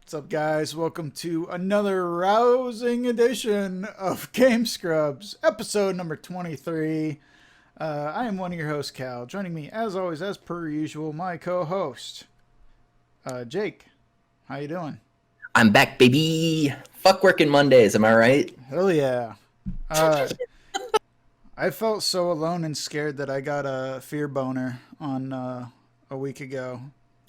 What's up, guys? Welcome to another rousing edition of Game Scrubs, episode number 23. I am one of your hosts, Cal. Joining me, as always, as per usual, my co-host, Jake. How you doing? I'm back, baby. Fuck working Mondays, am I right? Hell yeah. I felt so alone and scared that I got a fear boner on a week ago.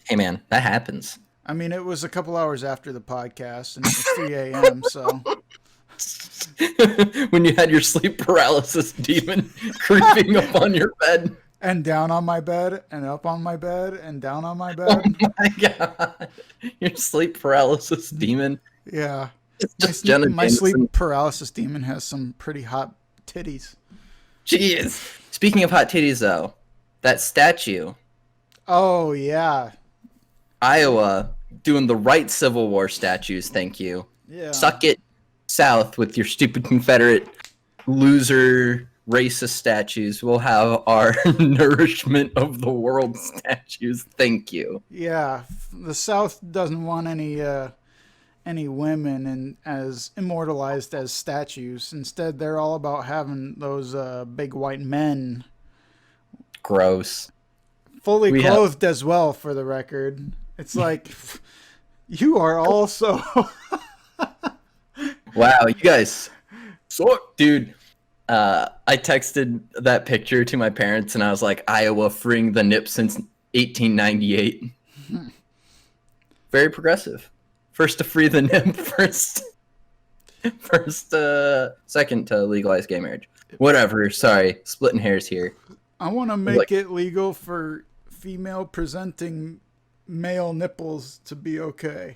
Hey, man, that happens. I mean, it was a couple hours after the podcast, and it was 3 a.m., so... When you had your sleep paralysis demon creeping up on your bed. And down on my bed, and up on my bed, and down on my bed. Oh my god. Your sleep paralysis demon. Yeah. It's just my sleep paralysis demon has some pretty hot titties. Jeez. Speaking of hot titties, though, that statue. Oh, yeah. Iowa doing the right Civil War statues, thank you. Yeah. Suck it south with your stupid Confederate loser racist statues. We'll have our nourishment of the world statues, thank you. Yeah. The South doesn't want any women as immortalized as statues. Instead, they're all about having those big white men. Gross. Fully clothed as well, for the record. It's like, you are all so... Wow, you guys suck. Dude, I texted that picture to my parents, and I was like, Iowa freeing the nip since 1898. Very progressive. First to free the nip, second to legalize gay marriage. Whatever, sorry, splitting hairs here. I want to make it legal for female presenting male nipples to be okay.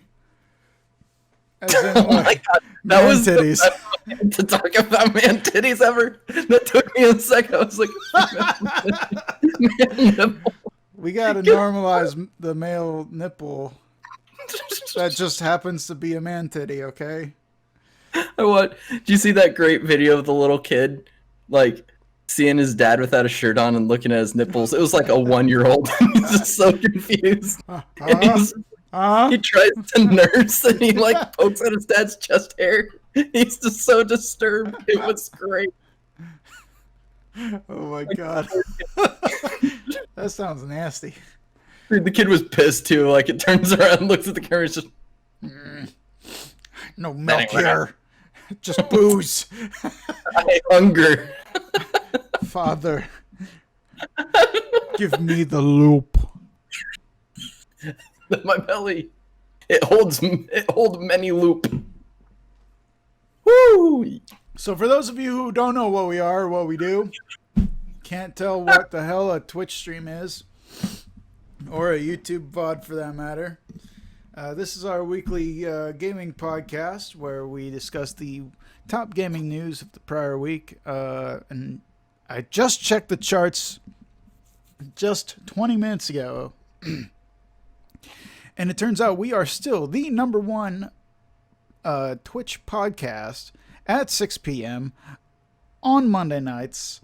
As in, oh my god, that was titties. The best to talk about man titties ever. That took me a second. I was like, man nipple. We gotta normalize the male nipple. That just happens to be a man titty, okay? Did you see that great video of the little kid, like, seeing his dad without a shirt on and looking at his nipples? It was like a 1-year-old. He's just so confused. He tries to nurse and he like pokes at his dad's chest hair. He's just so disturbed. It was great. Oh my god. That sounds nasty. The kid was pissed too. Like, it turns around and looks at the camera. It's just no milk here. Just booze. I hunger. Father, give me the loop. My belly. It holds many loop. Woo! So for those of you who don't know what we are, what we do, can't tell what the hell a Twitch stream is, or a YouTube VOD for that matter, this is our weekly gaming podcast where we discuss the top gaming news of the prior week. And I just checked the charts just 20 minutes ago. And it turns out we are still the number one Twitch podcast at 6 p.m. on Monday nights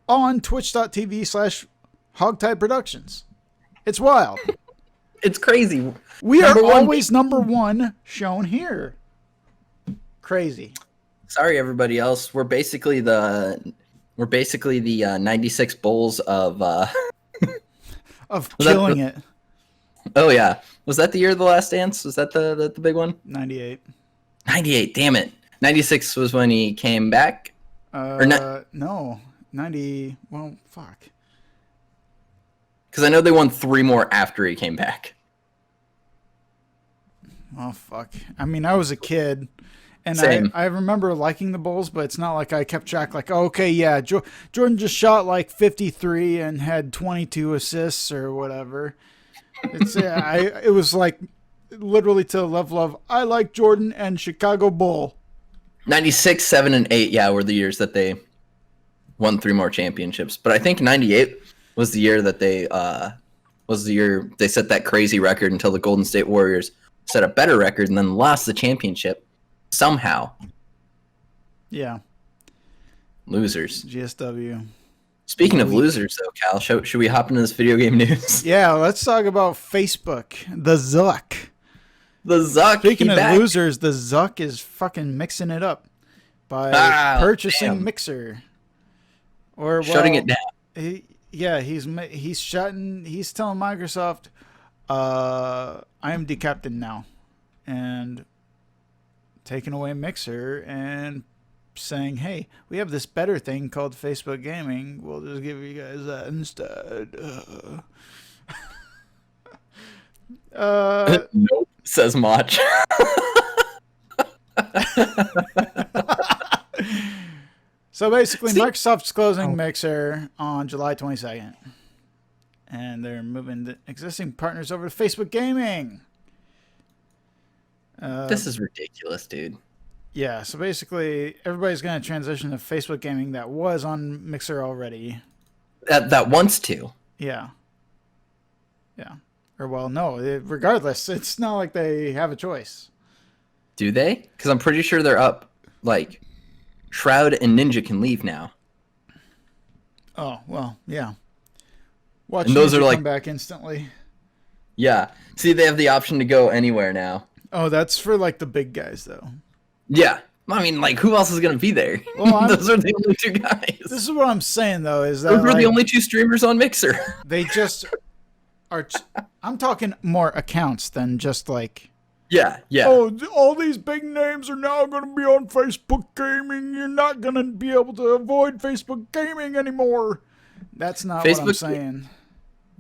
on twitch.tv/Hogtie Productions. It's wild. It's crazy. We are always number one shown here. Crazy. Sorry, everybody else. We're basically the 96 Bulls of killing it. Oh yeah, was that the year of The Last Dance? Was that the big one? 98. 98. Damn it. 96 was when he came back. No, 90. Well, fuck. Because I know they won 3 more after he came back. Oh fuck. I mean, I was a kid. And Same. I remember liking the Bulls, but it's not like I kept track. Like, oh, okay, yeah, Jordan just shot like 53 and had 22 assists or whatever. It's it was like literally to the level of I like Jordan and Chicago Bull. 96, 7, and 8, yeah, were the years that they won 3 more championships. But I think 98 was the year that they set that crazy record until the Golden State Warriors set a better record and then lost the championship somehow. Yeah. Losers. GSW. Speaking of losers, though, Cal, should we hop into this video game news? Yeah, let's talk about Facebook. The Zuck. The Zuck. Speaking he of back. losers, the Zuck is fucking mixing it up by purchasing damn. Mixer. Or Shutting it down. He's telling Microsoft, I am decaptain now, and taking away Mixer and saying, hey, we have this better thing called Facebook Gaming. We'll just give you guys that instead. Nope, says Mach. So basically, Microsoft's closing Mixer on July 22nd. And they're moving the existing partners over to Facebook Gaming. This is ridiculous, dude. Yeah, so basically, everybody's going to transition to Facebook Gaming that was on Mixer already. That wants to. Yeah. Yeah. Or, well, no. Regardless, it's not like they have a choice. Do they? Because I'm pretty sure they're up. Like, Shroud and Ninja can leave now. Oh, well, yeah. Watch And those Ninja are like come back instantly. Yeah. See, they have the option to go anywhere now. Oh, that's for, like, the big guys, though. Yeah. I mean, like, who else is going to be there? Well, those are the only two guys. This is what I'm saying, though, is that Those are like, the only two streamers on Mixer. they just are... I'm talking more accounts than just, like... Yeah, yeah. Oh, all these big names are now going to be on Facebook Gaming. You're not going to be able to avoid Facebook Gaming anymore. That's not what I'm saying.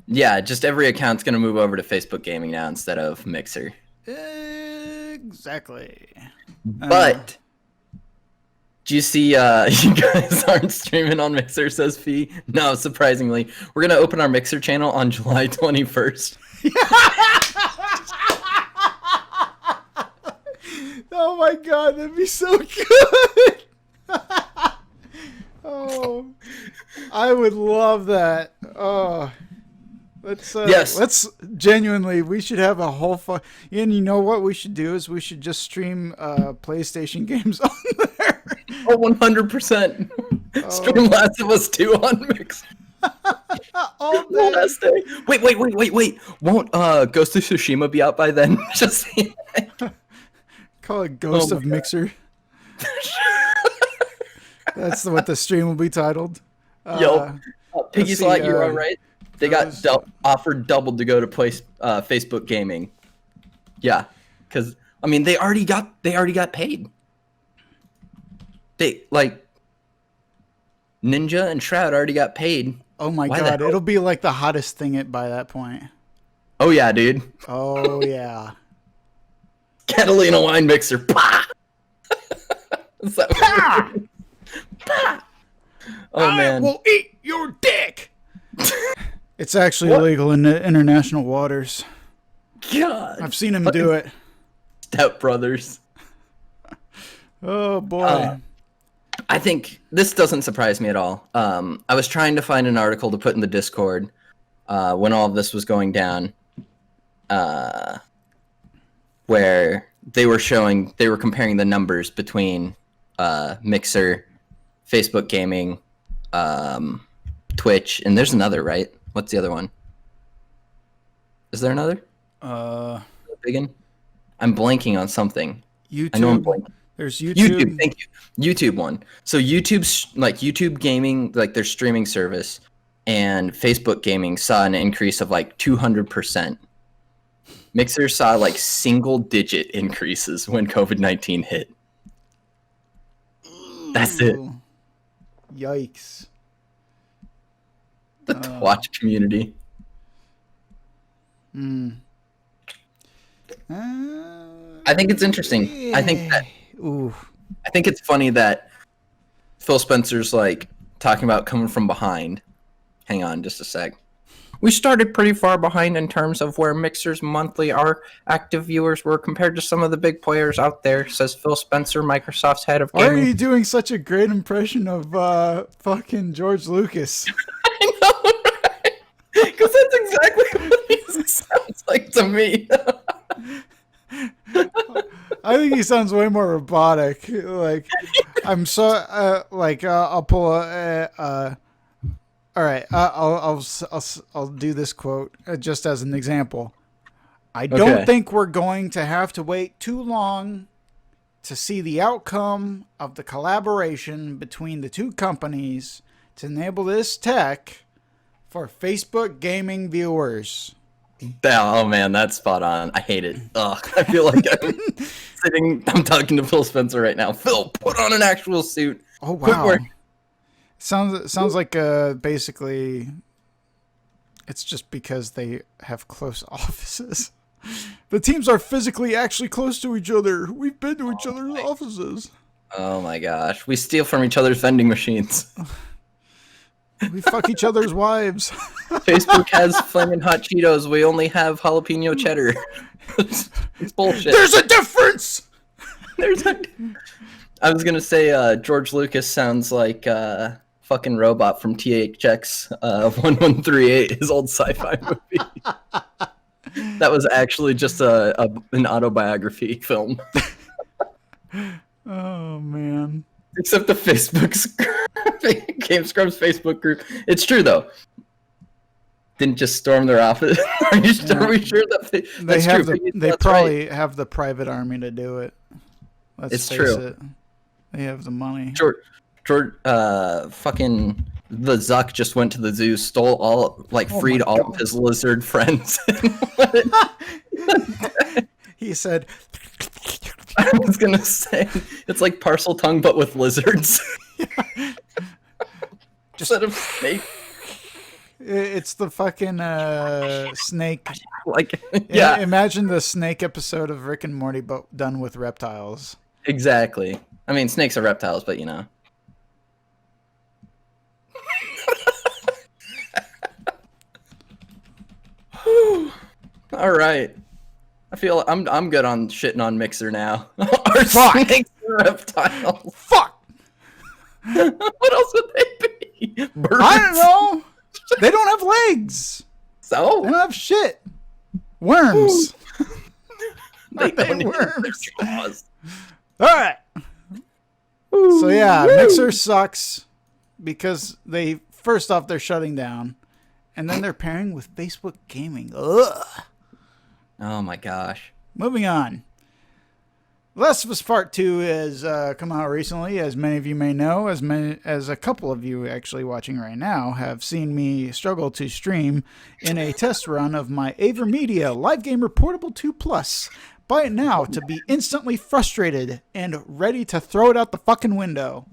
Yeah, just every account's going to move over to Facebook Gaming now instead of Mixer. Exactly. But do you see you guys aren't streaming on Mixer, says Fee? No, surprisingly. We're going to open our Mixer channel on July 21st. Oh my god, that'd be so good. Oh, I would love that. Oh, let's genuinely, we should have a whole and you know what we should do is we should just stream PlayStation games on there. Oh, 100%. Stream Last of Us 2 on Mixer. All day. Wait. Won't Ghost of Tsushima be out by then? Just saying. Call it Ghost of Mixer. That's what the stream will be titled. Yo, Piggy Slot, you're all right. They got offered doubled to go to Facebook Gaming. Yeah, because I mean they already got paid. They like Ninja and Shroud already got paid. Oh my god, it'll be like the hottest thing by that point. Oh yeah, dude. Oh yeah. Catalina wine mixer. Pah! Is that Pah! Pah! Oh man. I will eat your dick. It's actually illegal in the international waters. God. I've seen him do it. Step Brothers. Oh boy. I think this doesn't surprise me at all. I was trying to find an article to put in the Discord when all of this was going down, where they were comparing the numbers between Mixer, Facebook Gaming, Twitch, and there's another, right? What's the other one? Is there another? Big one? I'm blanking on something. YouTube. I know I'm blanking. There's YouTube. YouTube, thank you. YouTube one. So YouTube's like YouTube Gaming, like their streaming service, and Facebook Gaming saw an increase of like 200%. Mixer saw like single-digit increases when COVID-19 hit. That's it. Yikes. The Twitch community. I think it's interesting. I think it's funny that Phil Spencer's like talking about coming from behind. Hang on just a sec. We started pretty far behind in terms of where Mixer's monthly active viewers were compared to some of the big players out there, says Phil Spencer, Microsoft's head of gaming. Why are you doing such a great impression of fucking George Lucas? I know, right? Because that's exactly what he sounds like to me. I think he sounds way more robotic. Like, I'm so I'll pull a. All right, I'll do this quote just as an example. I don't Okay. think we're going to have to wait too long to see the outcome of the collaboration between the two companies to enable this tech for Facebook gaming viewers. Oh man, that's spot on. I hate it. Ugh, I feel like I'm talking to Phil Spencer right now. Phil, put on an actual suit. Oh Quit wow! wearing- Sounds like basically it's just because they have close offices. The teams are physically actually close to each other. We've been to each other's offices. Oh my gosh, we steal from each other's vending machines. We fuck each other's wives. Facebook has flaming hot Cheetos. We only have jalapeno cheddar. It's bullshit. There's a difference. I was gonna say George Lucas sounds like fucking robot from THX 1138, his old sci-fi movie. That was actually just an autobiography film. Oh man. Except the Game Scrubs Facebook group. It's true though. Didn't just storm their office. Are we sure that that's true? They That's probably right. have the private army to do it. Let's It's face true. it. They have the money. George, fucking the Zuck just went to the zoo, stole all, Oh freed my all God. of his lizard friends. He said, I was gonna say it's like parcel tongue, but with lizards instead of snake. "It's the fucking snake." Like, Yeah. yeah, Imagine the snake episode of Rick and Morty, but done with reptiles. exactly. I mean, snakes are reptiles, but you know. All right. I feel I'm good on shitting on Mixer now. Are Fuck. snakes reptiles? Fuck! What else would they be? Birds? I don't know. They don't have legs. They So don't have shit. Worms. they They don't even have worms. claws. All right. So yeah, Mixer sucks because they first off they're shutting down, and then they're pairing with Facebook Gaming. Ugh. Oh my gosh. Moving on. Last of Us Part 2 has come out recently, as many of you may know, as a couple of you actually watching right now have seen me struggle to stream in a test run of my AverMedia Live Gamer Portable 2 Plus. Buy it now to be instantly frustrated and ready to throw it out the fucking window.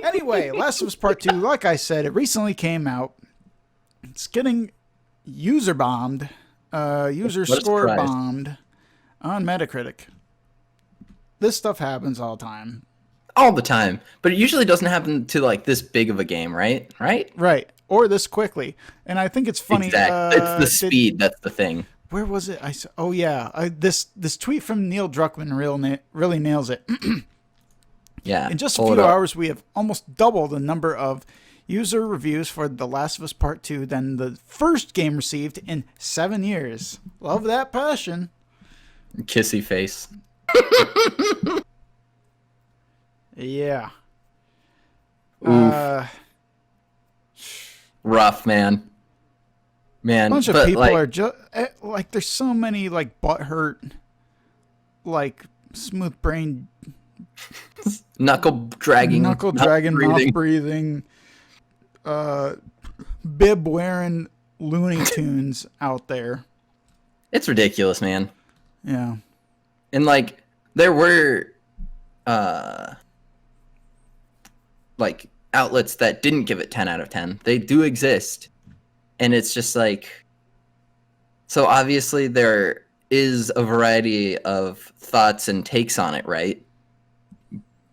Anyway, Last of Us Part 2, like I said, it recently came out. It's getting user bombed, user What a score surprise. bombed on Metacritic. This stuff happens all the time. All the time, but it usually doesn't happen to like this big of a game, right? Right? Right. Or this quickly. And I think it's funny. Exactly. It's the speed that's the thing. Where was it? Oh, yeah. This tweet from Neil Druckmann really nails it. Yeah. In just a pull it few up. hours, we have almost double the number of user reviews for The Last of Us Part 2 than the first game received in 7 years. Love that passion. Kissy face. Yeah. Oof. Rough, man. Man, A bunch of but, people like, are just like there's so many like butthurt, like smooth brain, knuckle dragging, knuckle mouth dragging, breathing. mouth breathing, bib wearing Looney Tunes out there. It's ridiculous, man. Yeah. And like there were like outlets that didn't give it 10 out of 10. They do exist. And it's just like, so obviously there is a variety of thoughts and takes on it, right?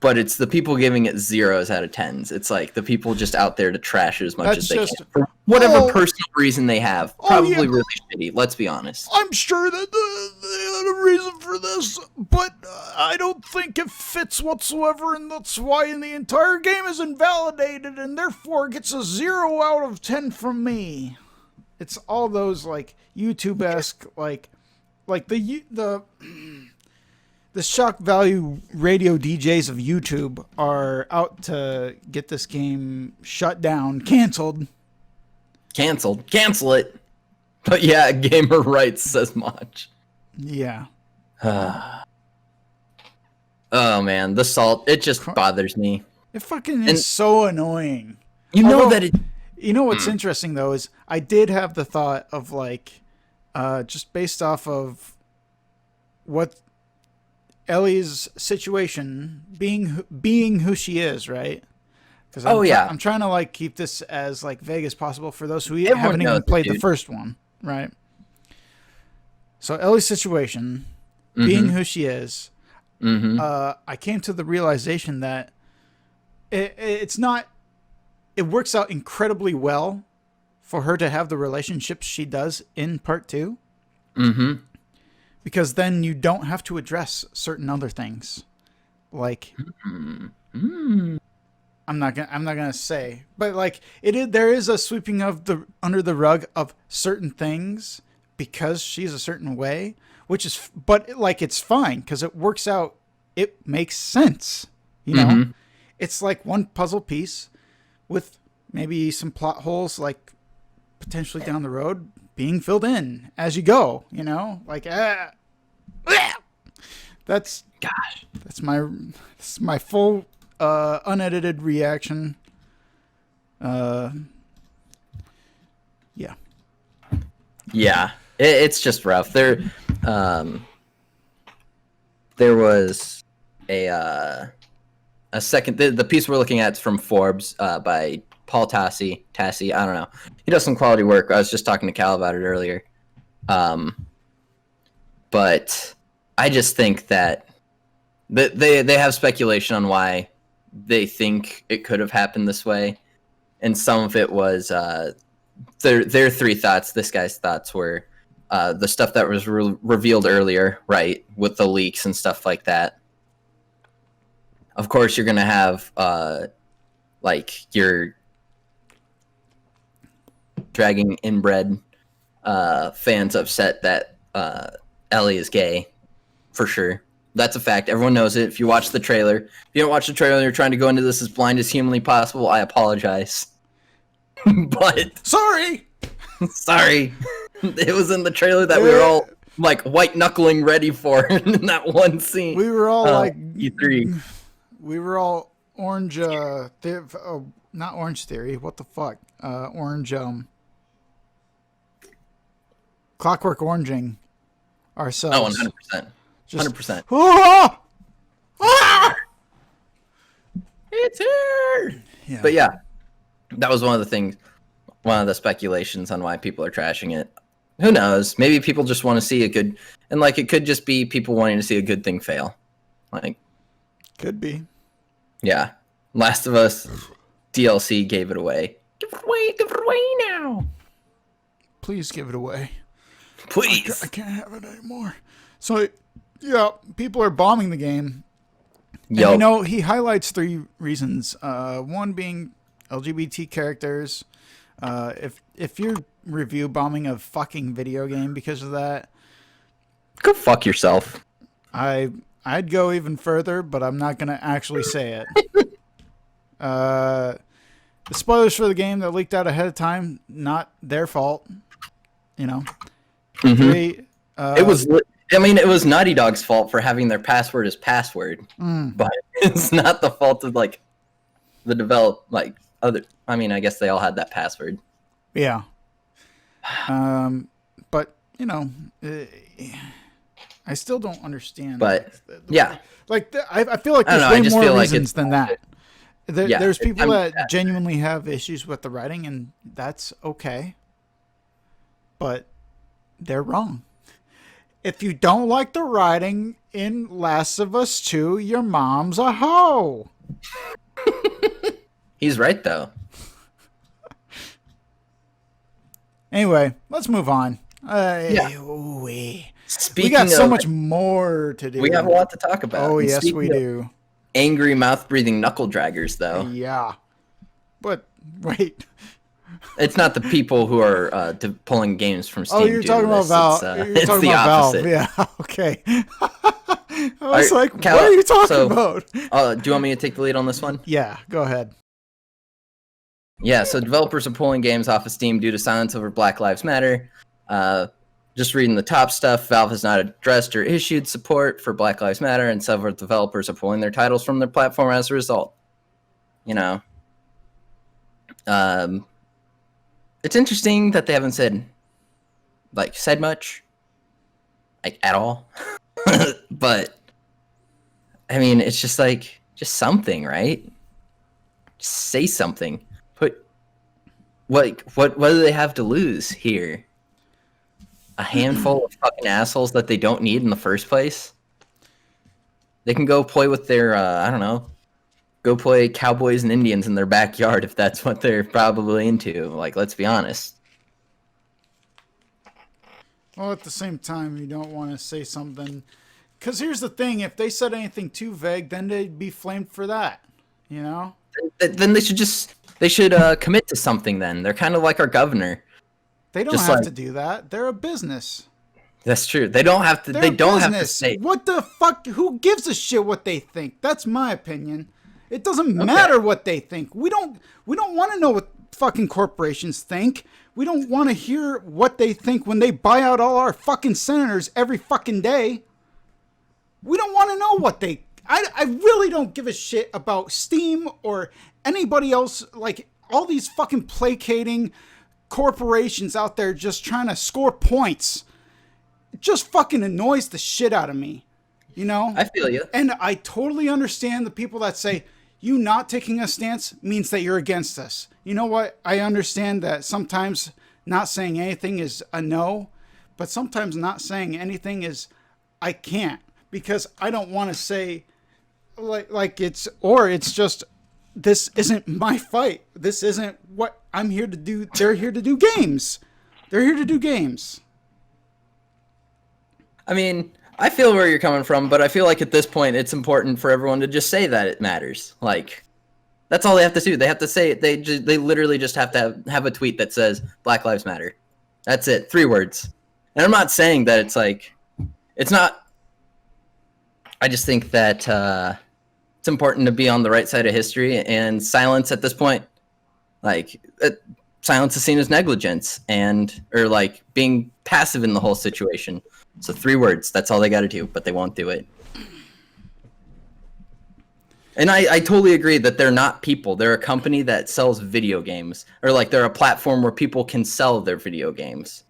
But it's the people giving it 0s out of 10s. It's like the people just out there to trash it as much That's as they just- can for whatever Oh. personal reason they have. Oh, Probably yeah. really shitty. Let's be honest. I'm sure that they had a reason for this, but I don't think it fits whatsoever, and that's why the entire game is invalidated, and therefore gets a 0 out of 10 from me. It's all those like YouTube-esque, like the shock value radio DJs of YouTube are out to get this game shut down, canceled. Cancel it. But yeah, gamer rights says much. Yeah. Oh man, the salt, it just bothers me. It fucking is so annoying. You know that it... You know what's interesting though is I did have the thought of like, just based off of what Ellie's situation being who she is, right? Because I'm trying to like keep this as like vague as possible for those who haven't even played the first one, right? So Ellie's situation, being who she is, I came to the realization that it's not. It works out incredibly well for her to have the relationships she does in part 2. Because then you don't have to address certain other things. Like I'm not gonna say, but like there is a sweeping of the under the rug of certain things because she's a certain way, but like it's fine because it works out. It makes sense, you know. It's like one puzzle piece with maybe some plot holes, like potentially down the road being filled in as you go, you know, like that's my full unedited reaction. Yeah, it's just rough. There was a second. The piece we're looking at is from Forbes by Paul Tassi. I don't know. He does some quality work. I was just talking to Cal about it earlier. But I just think that they have speculation on why they think it could have happened this way, and some of it was their three thoughts. This guy's thoughts were the stuff that was revealed earlier, right, with the leaks and stuff like that. Of course, you're gonna have like your dragging inbred fans upset that Ellie is gay, for sure. That's a fact. Everyone knows it. If you watch the trailer, if you don't watch the trailer and you're trying to go into this as blind as humanly possible, I apologize. But sorry, it was in the trailer that we were all like white knuckling ready for in that one scene. We were all like E3. We were all orange. Not Orange Theory. What the fuck? Orange. Clockwork Oranging ourselves. Oh, 100%. 100%. Ah! Ah! It's here. Yeah. But yeah, that was one of the speculations on why people are trashing it. Who knows? Maybe people just want to see a good, and like it could just be people wanting to see a good thing fail. Like, could be. Yeah. Last of Us DLC gave it away. Give it away now. Please give it away. Please. I can't have it anymore. So, yeah, people are bombing the game. And, you know, he highlights 3 reasons. One being LGBT characters. If you're review bombing a fucking video game because of that, go fuck yourself. I'd go even further, but I'm not going to actually say it. The spoilers for the game that leaked out ahead of time, not their fault. You know. It was Naughty Dog's fault for having their password as password, but it's not the fault of like the I guess they all had that password. Yeah. But you know, I still don't understand. But I feel like there's way more reasons than that. There's people that genuinely have issues with the writing, and that's okay. But they're wrong. If you don't like the writing in Last of Us 2, your mom's a hoe. He's right, though. Anyway, let's move on. We got so much more to do. We have a lot to talk about. Oh, yes, we do. Angry mouth-breathing knuckle draggers, though. Yeah. But, wait. It's not the people who are pulling games from Steam. Oh, you're talking about Valve. It's the opposite. Valve. Yeah, okay. I was like, what are you talking about? Do you want me to take the lead on this one? Yeah, go ahead. Yeah, so developers are pulling games off of Steam due to silence over Black Lives Matter. Just reading the top stuff, Valve has not addressed or issued support for Black Lives Matter, and several developers are pulling their titles from their platform as a result. You know, it's interesting that they haven't said much, like, at all. But I mean, it's just something, right? Just say something. What do they have to lose here? A handful of fucking assholes that they don't need in the first place? They can go play with their, I don't know, go play Cowboys and Indians in their backyard if that's what they're probably into. Like, let's be honest. Well, at the same time, you don't want to say something. Because here's the thing. If they said anything too vague, then they'd be flamed for that. You know? Then they should commit to something then. They're kind of like our governor. They don't have to do that. They're a business. That's true. They don't have to. They don't have to say. What the fuck? Who gives a shit what they think? That's my opinion. It doesn't matter what they think. We don't want to know what fucking corporations think. We don't want to hear what they think when they buy out all our fucking senators every fucking day. We don't want to know what they... I really don't give a shit about Steam or anybody else. Like, all these fucking placating corporations out there just trying to score points. It just fucking annoys the shit out of me. You know? I feel you. And I totally understand the people that say, you not taking a stance means that you're against us. You know what? I understand that sometimes not saying anything is a no, but sometimes not saying anything is I can't, because I don't want to say like it's just, this isn't my fight. This isn't what I'm here to do. They're here to do games. They're here to do games. I mean, I feel where you're coming from, but I feel like at this point it's important for everyone to just say that it matters. Like, that's all they have to do. They have to say it. They literally just have to have a tweet that says Black Lives Matter. That's it. 3 words. And I'm not saying that it's not. I just think that it's important to be on the right side of history, and silence at this point, silence is seen as negligence or like being passive in the whole situation. So 3 words, that's all they got to do, but they won't do it. And I totally agree that they're not people. They're a company that sells video games, or like they're a platform where people can sell their video games.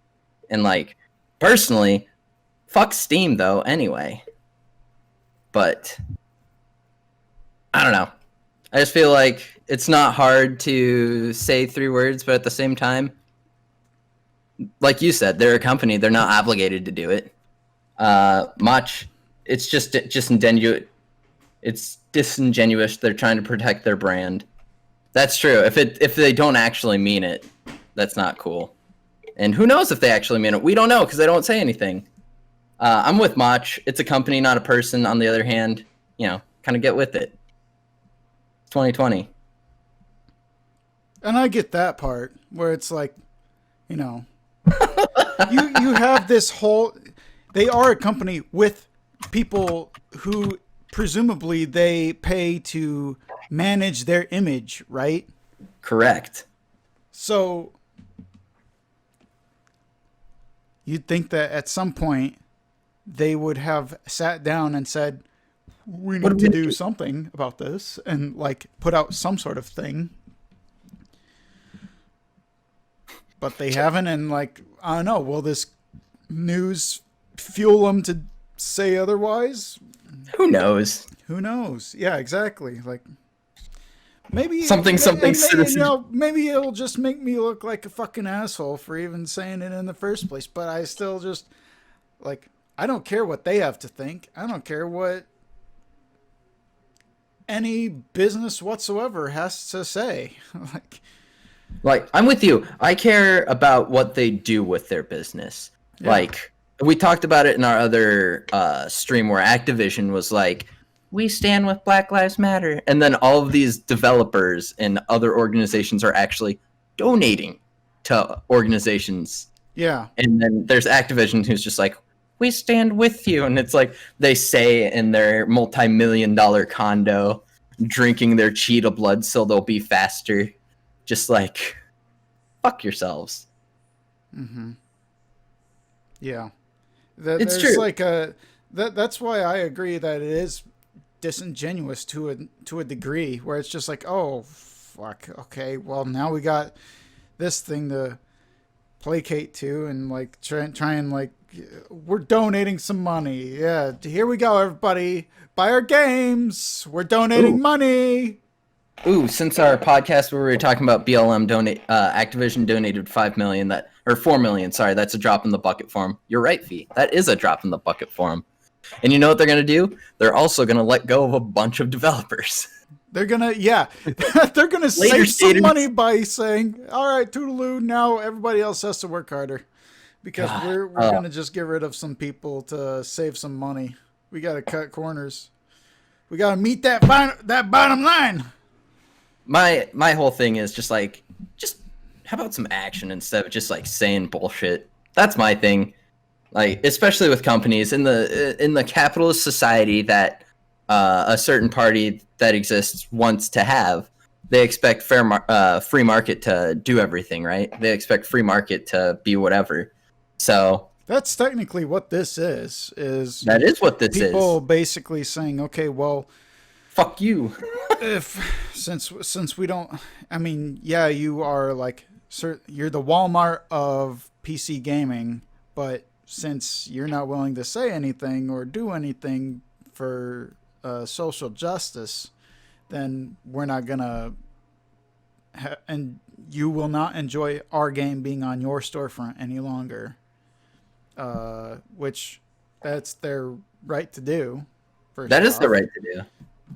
And like, personally, fuck Steam though anyway. But I don't know. I just feel like it's not hard to say 3 words, but at the same time, like you said, they're a company. They're not obligated to do it. It's just disingenuous. It's disingenuous. They're trying to protect their brand. That's true. If they don't actually mean it, that's not cool. And who knows if they actually mean it? We don't know because they don't say anything. I'm with Mach. It's a company, not a person. On the other hand, kind of get with it. It's 2020. And I get that part where it's like, you have this whole... They are a company with people who presumably they pay to manage their image, right? Correct. So you'd think that at some point they would have sat down and said, we need to do something about this, and like put out some sort of thing. But they haven't, and like, I don't know, will this news fuel them to say otherwise? Who knows? Who knows? Yeah, exactly. Like, maybe something citizen. Maybe it'll just make me look like a fucking asshole for even saying it in the first place. But I still just, like, I don't care what they have to think. I don't care what any business whatsoever has to say. Like, I'm with you. I care about what they do with their business. Yeah. Like, we talked about it in our other stream where Activision was like, we stand with Black Lives Matter. And then all of these developers and other organizations are actually donating to organizations. Yeah. And then there's Activision who's just like, we stand with you. And it's like they say in their multi-million-dollar condo, drinking their cheetah blood so they'll be faster. Just like, fuck yourselves. Mm-hmm. Yeah. It's There's true. like a that's why I agree that it is disingenuous to a degree where it's just like, oh fuck, okay, well now we got this thing to placate to and like try and like we're donating some money. Yeah, here we go, everybody. Buy our games. We're donating Ooh, money. ooh. Since our podcast where we were talking about BLM Activision donated 5 million, that or 4 million. Sorry, that's a drop in the bucket for them. You're right, Fee. That is a drop in the bucket for them. And you know what they're gonna do? They're also gonna let go of a bunch of developers. They're gonna, yeah, they're gonna Later, save some skaters. money by saying, "All right, toodaloo, now everybody else has to work harder," because God. we're gonna just get rid of some people to save some money. We gotta cut corners. We gotta meet that bottom line. My whole thing is just how about some action instead of just like saying bullshit. That's my thing. Like especially with companies in the capitalist society that a certain party that exists wants to have, they expect free market to do everything, right? They expect free market to be whatever. So That's technically what this is. Is that is what this people is. basically saying, "Okay, well, Fuck you. if since we don't, I mean, yeah, you are like you're the Walmart of PC gaming, but since you're not willing to say anything or do anything for social justice, then we're not gonna and you will not enjoy our game being on your storefront any longer, which that's their right to do. First That is the off, right to do.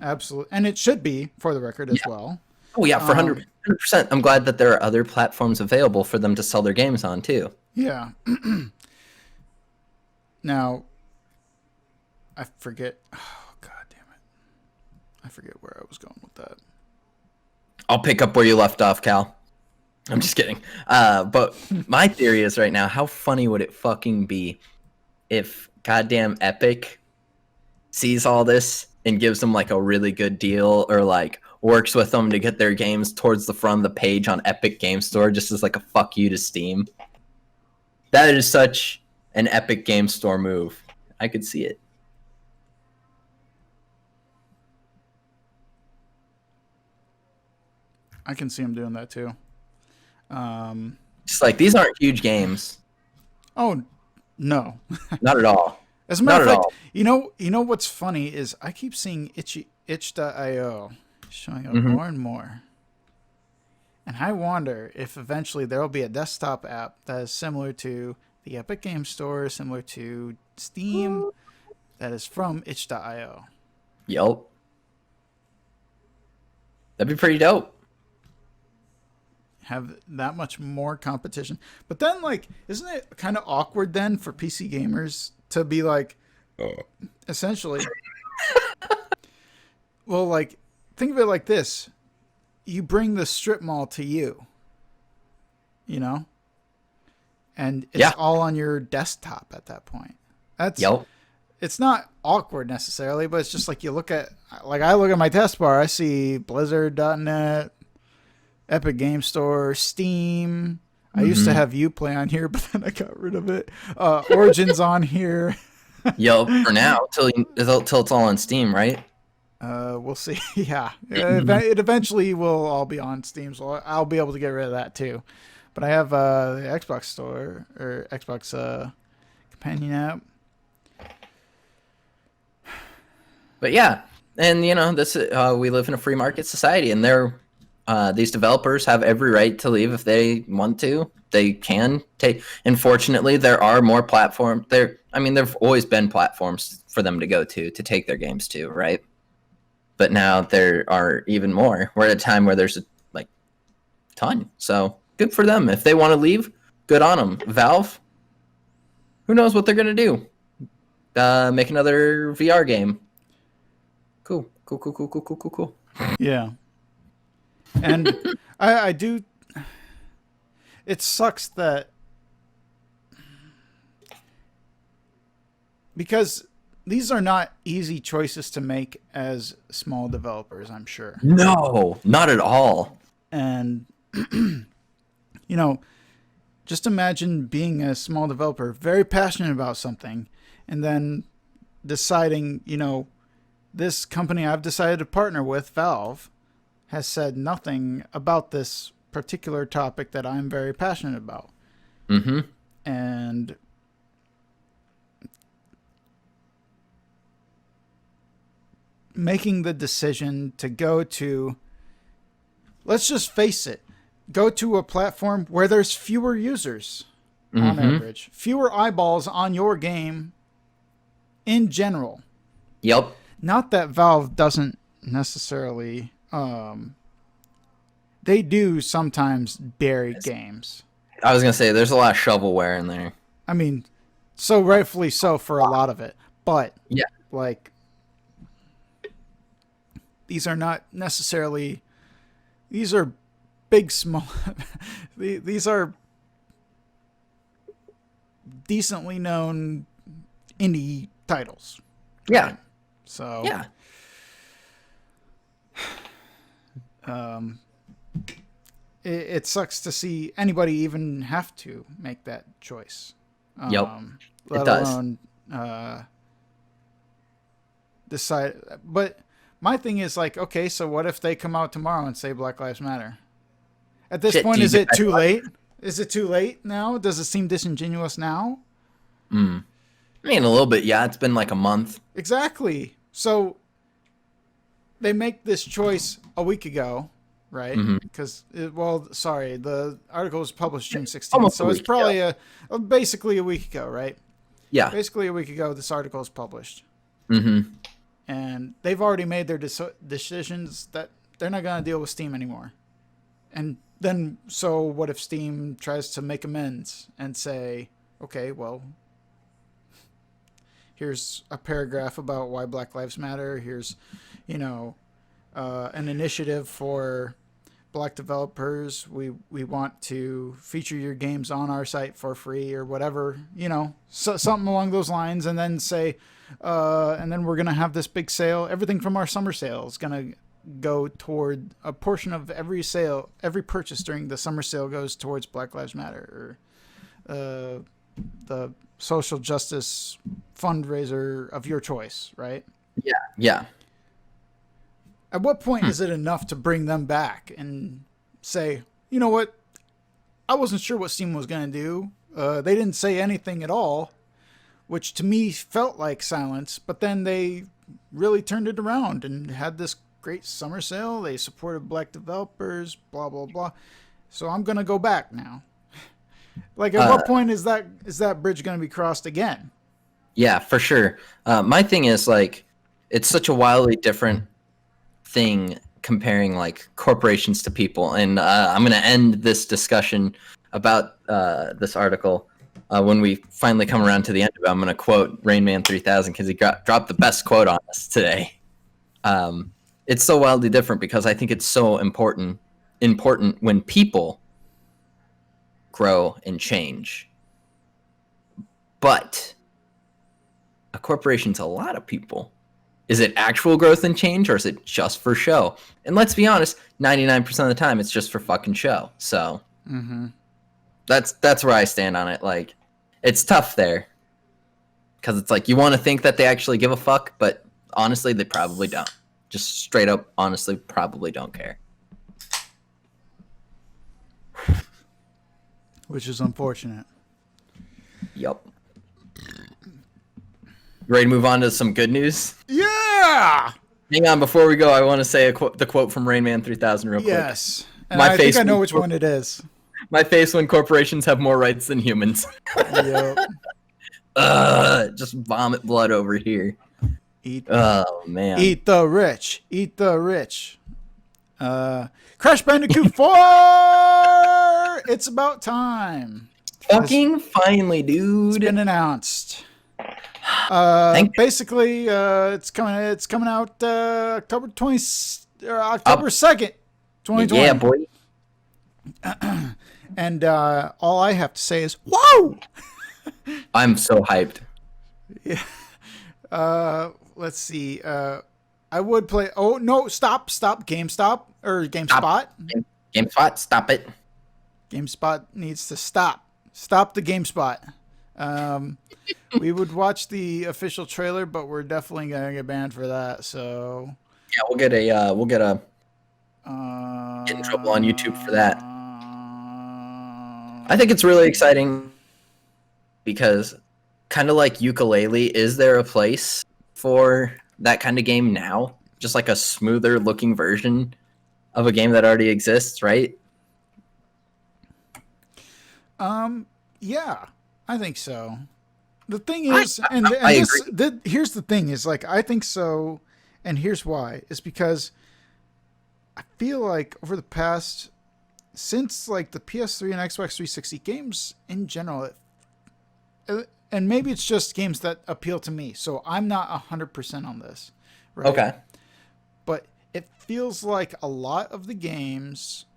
absolutely, and it should be for the record as well. Oh yeah, for Um, 100%. I'm glad that there are other platforms available for them to sell their games on too. Yeah. Now, I forget. Oh god damn it! I forget where I was going with that. I'll pick up where you left off, Cal. I'm just kidding. But my theory is right now, how funny would it fucking be if goddamn Epic sees all this and gives them like a really good deal or like works with them to get their games towards the front of the page on Epic Game Store just as like a fuck you to Steam. That is such an Epic Game Store move. I could see it. I can see him doing that too. Just like these aren't huge games. Oh no! Not at all. As a matter Not of at fact, all. you know what's funny is I keep seeing itch.io showing up Mhm. more and more, and I wonder if eventually there will be a desktop app that is similar to the Epic Game Store, similar to Steam, that is from itch.io. Yup. That'd be pretty dope. Have that much more competition. But then, like, isn't it kind of awkward then for PC gamers to be like, essentially, well, like, think of it like this: you bring the strip mall to you, you know, and it's Yeah. all on your desktop at that point. That's Yup. it's not awkward necessarily, but it's just like you look at, like, I look at my taskbar, I see Blizzard.net, Epic Game Store, Steam. I used to have Uplay on here, but then I got rid of it. Origins on here. Yup. For now, till it's all on Steam, right? We'll see. Yeah, it eventually will all be on Steam, so I'll be able to get rid of that too. But I have the Xbox Store or Xbox companion app. But yeah, and you know this. We live in a free market society, and these developers have every right to leave if they want to. They can take. Unfortunately, there are more platforms. There've always been platforms for them to go to take their games to, right? But now there are even more. We're at a time where there's like ton. So good for them. If they want to leave, good on them. Valve, who knows what they're gonna do? Make another VR game. Cool. Yeah, and I do. It sucks that because these are not easy choices to make as small developers, I'm sure. No, not at all. And you know, just imagine being a small developer, very passionate about something, and then deciding, this company I've decided to partner with, Valve, has said nothing about this particular topic that I'm very passionate about. Mm-hmm. And making the decision to go to, let's just face it, go to a platform where there's fewer users on average, fewer eyeballs on your game in general. Yep. Not that Valve doesn't necessarily, they do sometimes bury games. I was gonna say there's a lot of shovelware in there. I mean, so rightfully so for a lot of it, but Yeah. like, these are not necessarily, these are big, small, these are decently known indie titles. Yeah. So, Yeah. it sucks to see anybody even have to make that choice. Yep. Let It does. alone decide. But my thing is like, okay, so what if they come out tomorrow and say Black Lives Matter? At this Shit, point, do you is it get too that? late? Is it too late now? Does it seem disingenuous now? I mean, a little bit. Yeah, it's been like a month. Exactly. So they make this choice a week ago, right? Because, the article was published June 16th, Almost so a it's week, probably basically a week ago, right? Yeah. Basically a week ago, this article was published. Mm-hmm. And they've already made their decisions that they're not going to deal with Steam anymore. And then, so what if Steam tries to make amends and say, okay, well, here's a paragraph about why Black Lives Matter. Here's, an initiative for Black developers. We want to feature your games on our site for free or whatever, something along those lines. And then say, and then we're going to have this big sale. Everything from our summer sale is going to go toward a portion of every sale. Every purchase during the summer sale goes towards Black Lives Matter or the social justice fundraiser of your choice, right? Yeah. Yeah. At what point is it enough to bring them back and say, you know what? I wasn't sure what Steam was going to do. They didn't say anything at all, which to me felt like silence, but then they really turned it around and had this great summer sale. They supported Black developers, blah, blah, blah. So I'm going to go back now. Like, at what point is that bridge going to be crossed again? Yeah, for sure. My thing is like, it's such a wildly different thing comparing like corporations to people, and I'm going to end this discussion about this article when we finally come around to the end of it. I'm going to quote Rainman 3000 because he dropped the best quote on us today. It's so wildly different because I think it's so important when people grow and change. But a corporation's a lot of people. Is it actual growth and change, or is it just for show? And let's be honest, 99% of the time, it's just for fucking show. So that's where I stand on it. Like, it's tough there because it's like you want to think that they actually give a fuck, but honestly, they probably don't. Just straight up, honestly, probably don't care. Which is unfortunate. Yup. Ready to move on to some good news? Yeah! Hang on, before we go, I want to say the quote from Rainman 3000 real quick. Yes. And My I think face I know was- which one it is. My face when corporations have more rights than humans. Yep. Just vomit blood over here. Eat Oh, man. Eat the rich. Eat the rich. Crash Bandicoot 4! It's about time. Fucking finally, It's dude. been announced. Thank you. Basically, it's coming out October 2nd, 2020. Yeah, boy. And all I have to say is, whoa! I'm so hyped. Let's see. I would play. Oh no! Stop! GameStop or GameSpot. GameSpot, stop it. GameSpot needs to stop. Stop the GameSpot. We would watch the official trailer, but we're definitely gonna get banned for that. So Yeah, we'll get in trouble on YouTube for that. I think it's really exciting because, kind of like Yooka-Laylee, is there a place for that kind of game now? Just like a smoother looking version of a game that already exists, right? Yeah, I think so. The thing is, here's the thing is like I think so, and here's why. Is because I feel like over the past, since like the PS3 and Xbox 360 games in general, and maybe it's just games that appeal to me, so I'm not 100% on this, right? Okay. But it feels like a lot of the games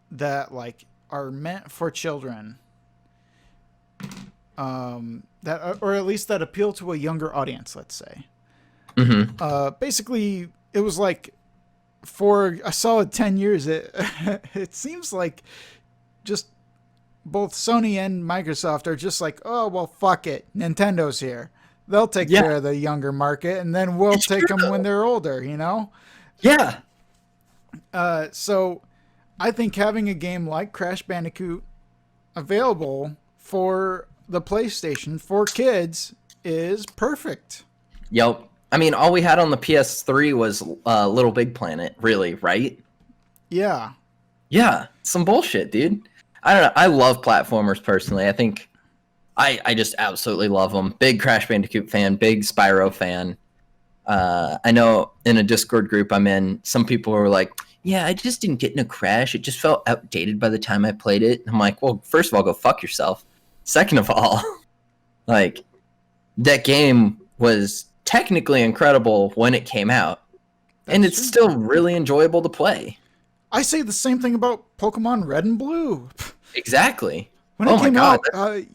that like are meant for children, that or at least that appeal to a younger audience, let's say. Basically, it was like for a solid 10 years, it seems like just both Sony and Microsoft are just like, oh, well, fuck it. Nintendo's here. They'll take care of the younger market, and then we'll take them when they're older, you know? Yeah. So I think having a game like Crash Bandicoot available for the PlayStation for kids is perfect. Yep. I mean, all we had on the PS3 was Little Big Planet, really, right? Yeah. Yeah, some bullshit, dude. I don't know. I love platformers personally. I think I just absolutely love them. Big Crash Bandicoot fan, big Spyro fan. I know in a Discord group I'm in, some people were like, yeah, I just didn't get in a Crash. It just felt outdated by the time I played it. I'm like, well, first of all, go fuck yourself. Second of all, like, that game was technically incredible when it came out. And it's still really enjoyable to play. I say the same thing about Pokemon Red and Blue. Exactly. When it came out, Have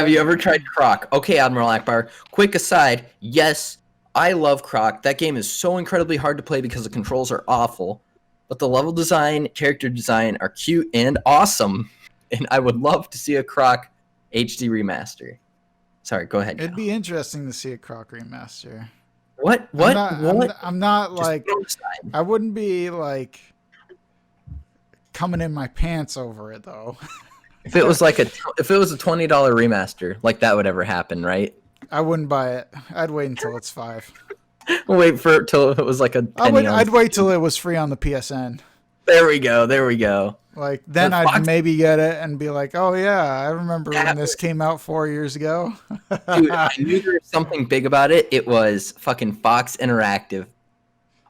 you ever tried Croc? Okay, Admiral Akbar. Quick aside, yes, I love Croc. That game is so incredibly hard to play because the controls are awful. But the level design, character design are cute and awesome. And I would love to see a Croc HD remaster. Sorry, go ahead. It'd be interesting to see a Croc remaster. What? I'm not like, I wouldn't be like coming in my pants over it though. If it was like a $20 remaster, like that would ever happen, right? I wouldn't buy it. I'd wait until it's $5. Wait for till it was like a penny. I'd wait till it was free on the PSN. There we go. Like then I'd maybe get it and be like, oh yeah, I remember when this came out 4 years ago. Dude, I knew there was something big about it. It was fucking Fox Interactive.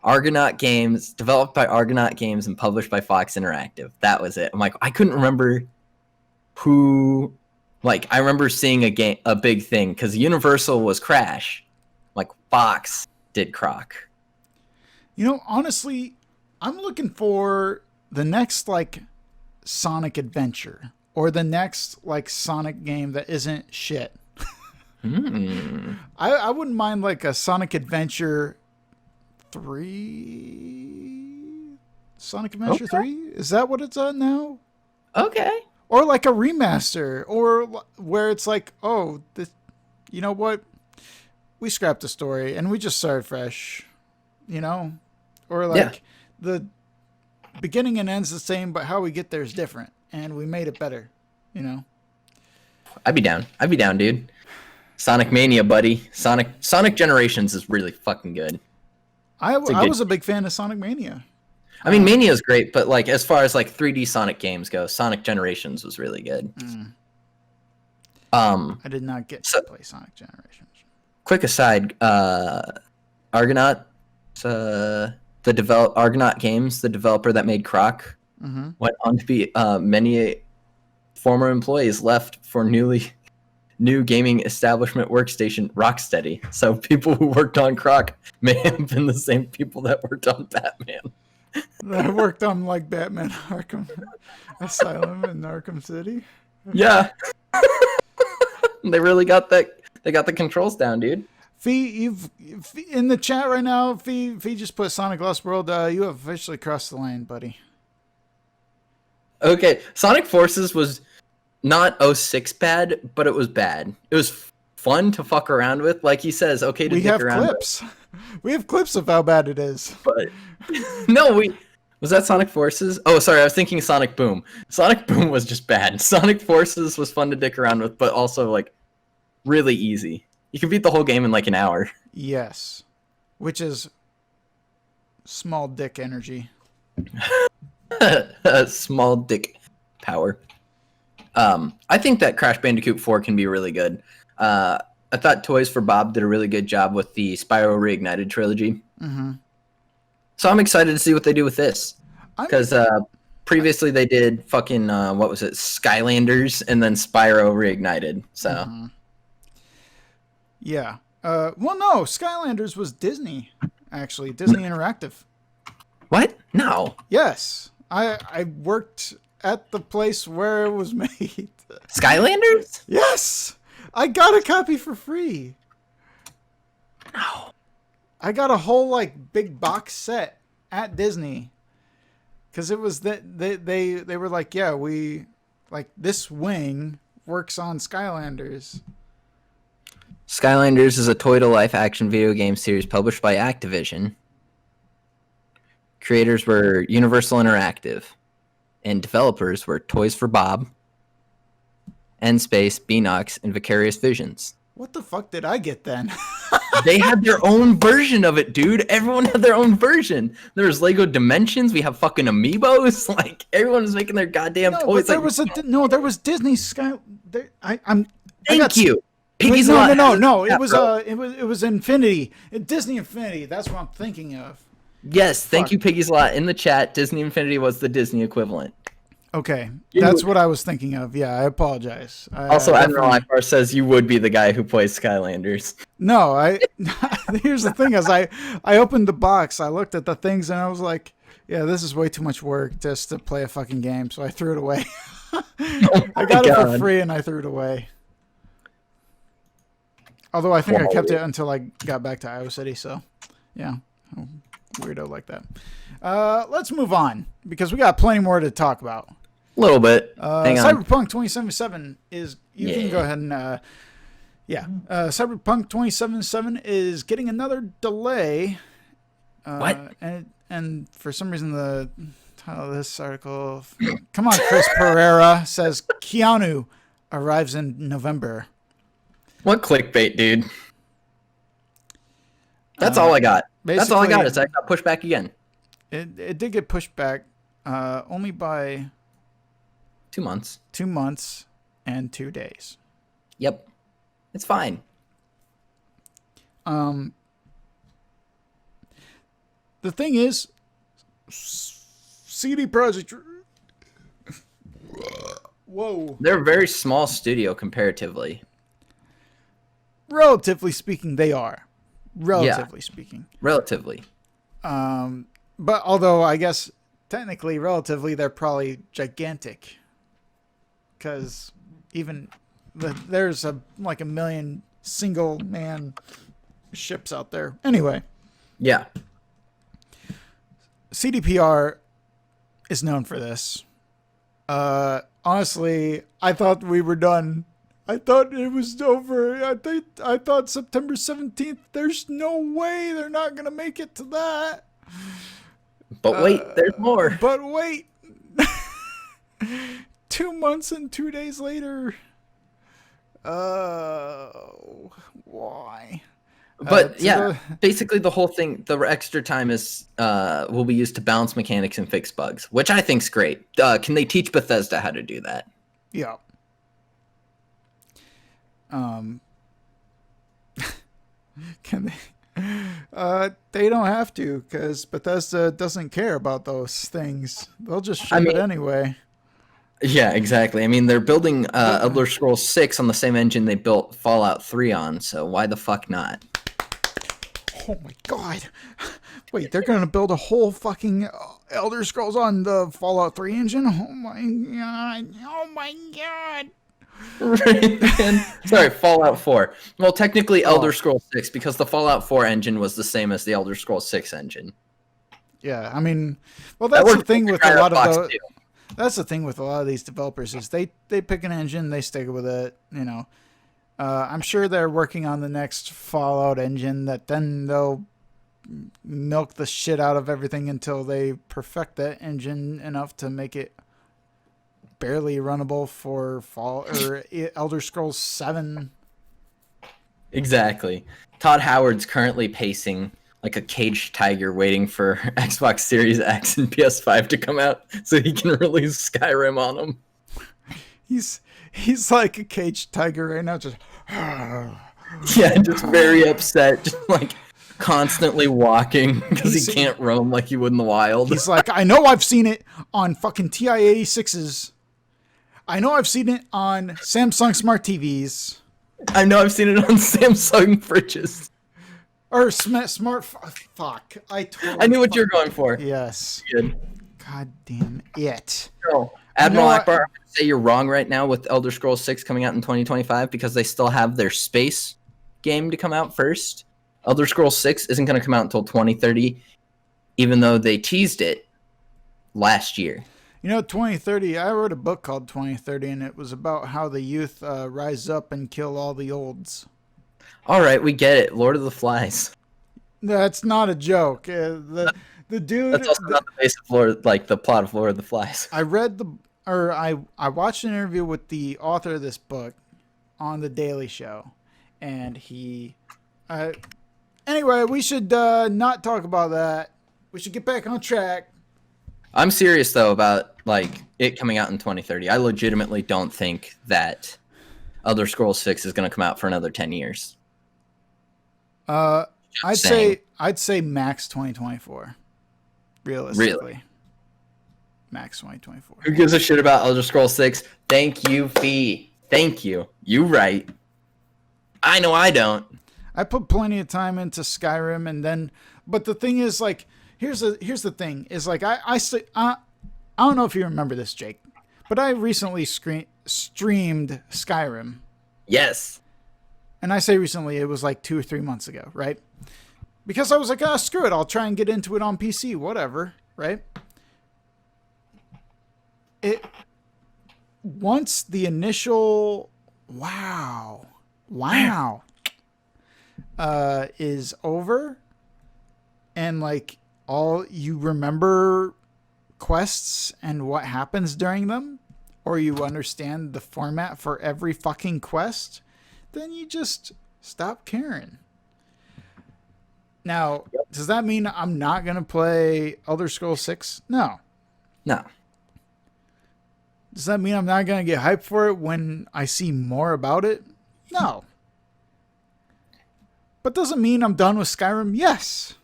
Argonaut Games, developed by Argonaut Games and published by Fox Interactive. That was it. I'm like, I couldn't remember who. Like, I remember seeing a big thing because Universal was Crash. Like, Fox did Croc. You know, honestly, I'm looking for the next like Sonic Adventure or the next like Sonic game that isn't shit. I wouldn't mind like a Sonic Adventure 3. Sonic Adventure 3? Is that what it's on now? Okay. Or like a remaster, or where it's like, oh, this, you know what? We scrapped the story and we just started fresh, you know? Or like the beginning and end's the same, but how we get there is different, and we made it better, you know? I'd be down, dude. Sonic Mania, buddy. Sonic Generations is really fucking good. I was a big fan of Sonic Mania. I mean, Mania is great, but like as far as like 3D Sonic games go, Sonic Generations was really good. I did not get to play Sonic Generations. Quick aside, Argonaut, Argonaut Games, the developer that made Croc, went on to be many former employees left for new gaming establishment workstation Rocksteady. So people who worked on Croc may have been the same people that worked on Batman. That worked on like Batman Arkham Asylum in Arkham City. Yeah. They really got that. They got the controls down, dude. Fee, in the chat right now. Fee just put Sonic Lost World. You have officially crossed the line, buddy. Okay, Sonic Forces was not 06 bad, but it was bad. It was fun to fuck around with. Like he says, okay to We dick have around clips. We have clips of how bad it is. But no, was that Sonic Forces? Oh, sorry, I was thinking Sonic Boom. Sonic Boom was just bad. Sonic Forces was fun to dick around with, but also like really easy. You can beat the whole game in like an hour. Yes, which is small dick energy. Small dick power. I think that Crash Bandicoot 4 can be really good. I thought Toys for Bob did a really good job with the Spyro Reignited trilogy. Mm-hmm. So I'm excited to see what they do with this. Because previously they did fucking, what was it, Skylanders and then Spyro Reignited. So. Mm-hmm. Yeah. Well, no, Skylanders was Disney, actually. Disney Interactive. What? No. Yes. I worked at the place where it was made. Skylanders? Yes! I got a copy for free. No. I got a whole, like, big box set at Disney. Because it was that they were like, yeah, we, like, this wing works on Skylanders. Skylanders is a toy-to-life action video game series published by Activision. Creators were Universal Interactive. And developers were Toys for Bob, N-Space, Beanox, and Vicarious Visions. What the fuck did I get then? They had their own version of it, dude. Everyone had their own version. There was Lego Dimensions. We have fucking amiibos. Like, everyone was making their goddamn toys. There like, there was Disney Sky. Thank you. Piggy's Lot. No. Yeah, It was Infinity. Disney Infinity. That's what I'm thinking of. Yes, thank you, Piggy's Lot. In the chat, Disney Infinity was the Disney equivalent. Okay, that's what I was thinking of. Yeah, I apologize. Also, Admiral Ivar says you would be the guy who plays Skylanders. No, here's the thing: as I opened the box, I looked at the things, and I was like, "Yeah, this is way too much work just to play a fucking game." So I threw it away. I got it for free, and I threw it away. Although I think I kept it until I got back to Iowa City. So, yeah, weirdo like that. Let's move on because we got plenty more to talk about. A little bit. Hang on. Cyberpunk 2077 is. You can go ahead and. Cyberpunk 2077 is getting another delay. What? And for some reason the title of this article. Come on, Chris Pereira says Keanu arrives in November. What clickbait, dude? That's all I got. That's all I got. Is I got pushed back again. It did get pushed back, only by 2 months. 2 months and 2 days. Yep, it's fine. The thing is, CD Projekt. Whoa. They're a very small studio comparatively. Relatively speaking, they are. Relatively speaking. Relatively. But although I guess technically, relatively, they're probably gigantic. Because even there's like a million single man ships out there. Anyway. Yeah. CDPR is known for this. Honestly, I thought we were done. I thought it was over. I thought September 17th. There's no way they're not going to make it to that. But wait, there's more. But wait. 2 months and 2 days later. Why? But basically the whole thing, the extra time is will be used to balance mechanics and fix bugs, which I think's great. Can they teach Bethesda how to do that? Yeah. Can they? They don't have to because Bethesda doesn't care about those things. They'll just ship it anyway. Yeah, exactly. I mean, they're building Elder Scrolls 6 on the same engine they built Fallout 3 on, so why the fuck not? Oh my god. Wait, they're going to build a whole fucking Elder Scrolls on the Fallout 3 engine? Oh my god. Oh my god. Sorry, Fallout 4. Well, technically Oh. Elder Scrolls 6 because the Fallout 4 engine was the same as the Elder Scrolls 6 engine. Yeah, I mean, well, That that's the worked thing for with a lot of Fox the. too. That's the thing with a lot of these developers is they pick an engine, they stick with it. You know, I'm sure they're working on the next Fallout engine that then they'll milk the shit out of everything until they perfect that engine enough to make it barely runnable for Elder Scrolls 7. Exactly. Todd Howard's currently pacing like a caged tiger waiting for Xbox Series X and PS5 to come out so he can release Skyrim on them. He's like a caged tiger right now, just Yeah, just very upset, just like constantly walking because He's- he can't roam like he would in the wild. he's like, I know I've seen it on fucking TI-86s. I know I've seen it on Samsung Smart TVs. I know I've seen it on Samsung fridges. Or fuck. I knew what you were going for. Yes. Good. God damn it. No. Admiral I- Akbar, I'm gonna say you're wrong right now with Elder Scrolls 6 coming out in 2025 because they still have their space game to come out first. Elder Scrolls 6 isn't going to come out until 2030, even though they teased it last year. You know, 2030, I wrote a book called 2030, and it was about how the youth rise up and kill all the olds. All right, we get it. Lord of the Flies. That's not a joke. The dude... That's also not the base of Lord, like the plot of Lord of the Flies. I watched an interview with the author of this book on The Daily Show, and he... anyway, we should not talk about that. We should get back on track. I'm serious though about like it coming out in 2030. I legitimately don't think that Elder Scrolls 6 is going to come out for another 10 years. I'd saying. say max 2024. Realistically. Max 2024. Who gives a shit about Elder Scrolls 6? Thank you, Fee. Thank you. You right. I know I don't. I put plenty of time into Skyrim, and then, but the thing is, like, here's the thing is like I don't know if you remember this, Jake, but I recently streamed Skyrim, Yes. and I say recently, it was like 2 or 3 months ago, right? Because I was like, screw it, I'll try and get into it on PC, whatever, right? Once the initial wow is over, and like all you remember quests and what happens during them, or you understand the format for every fucking quest, then you just stop caring. Now, does that mean I'm not going to play Elder Scrolls 6? No. No. Does that mean I'm not going to get hyped for it when I see more about it? No. But does it mean I'm done with Skyrim? Yes.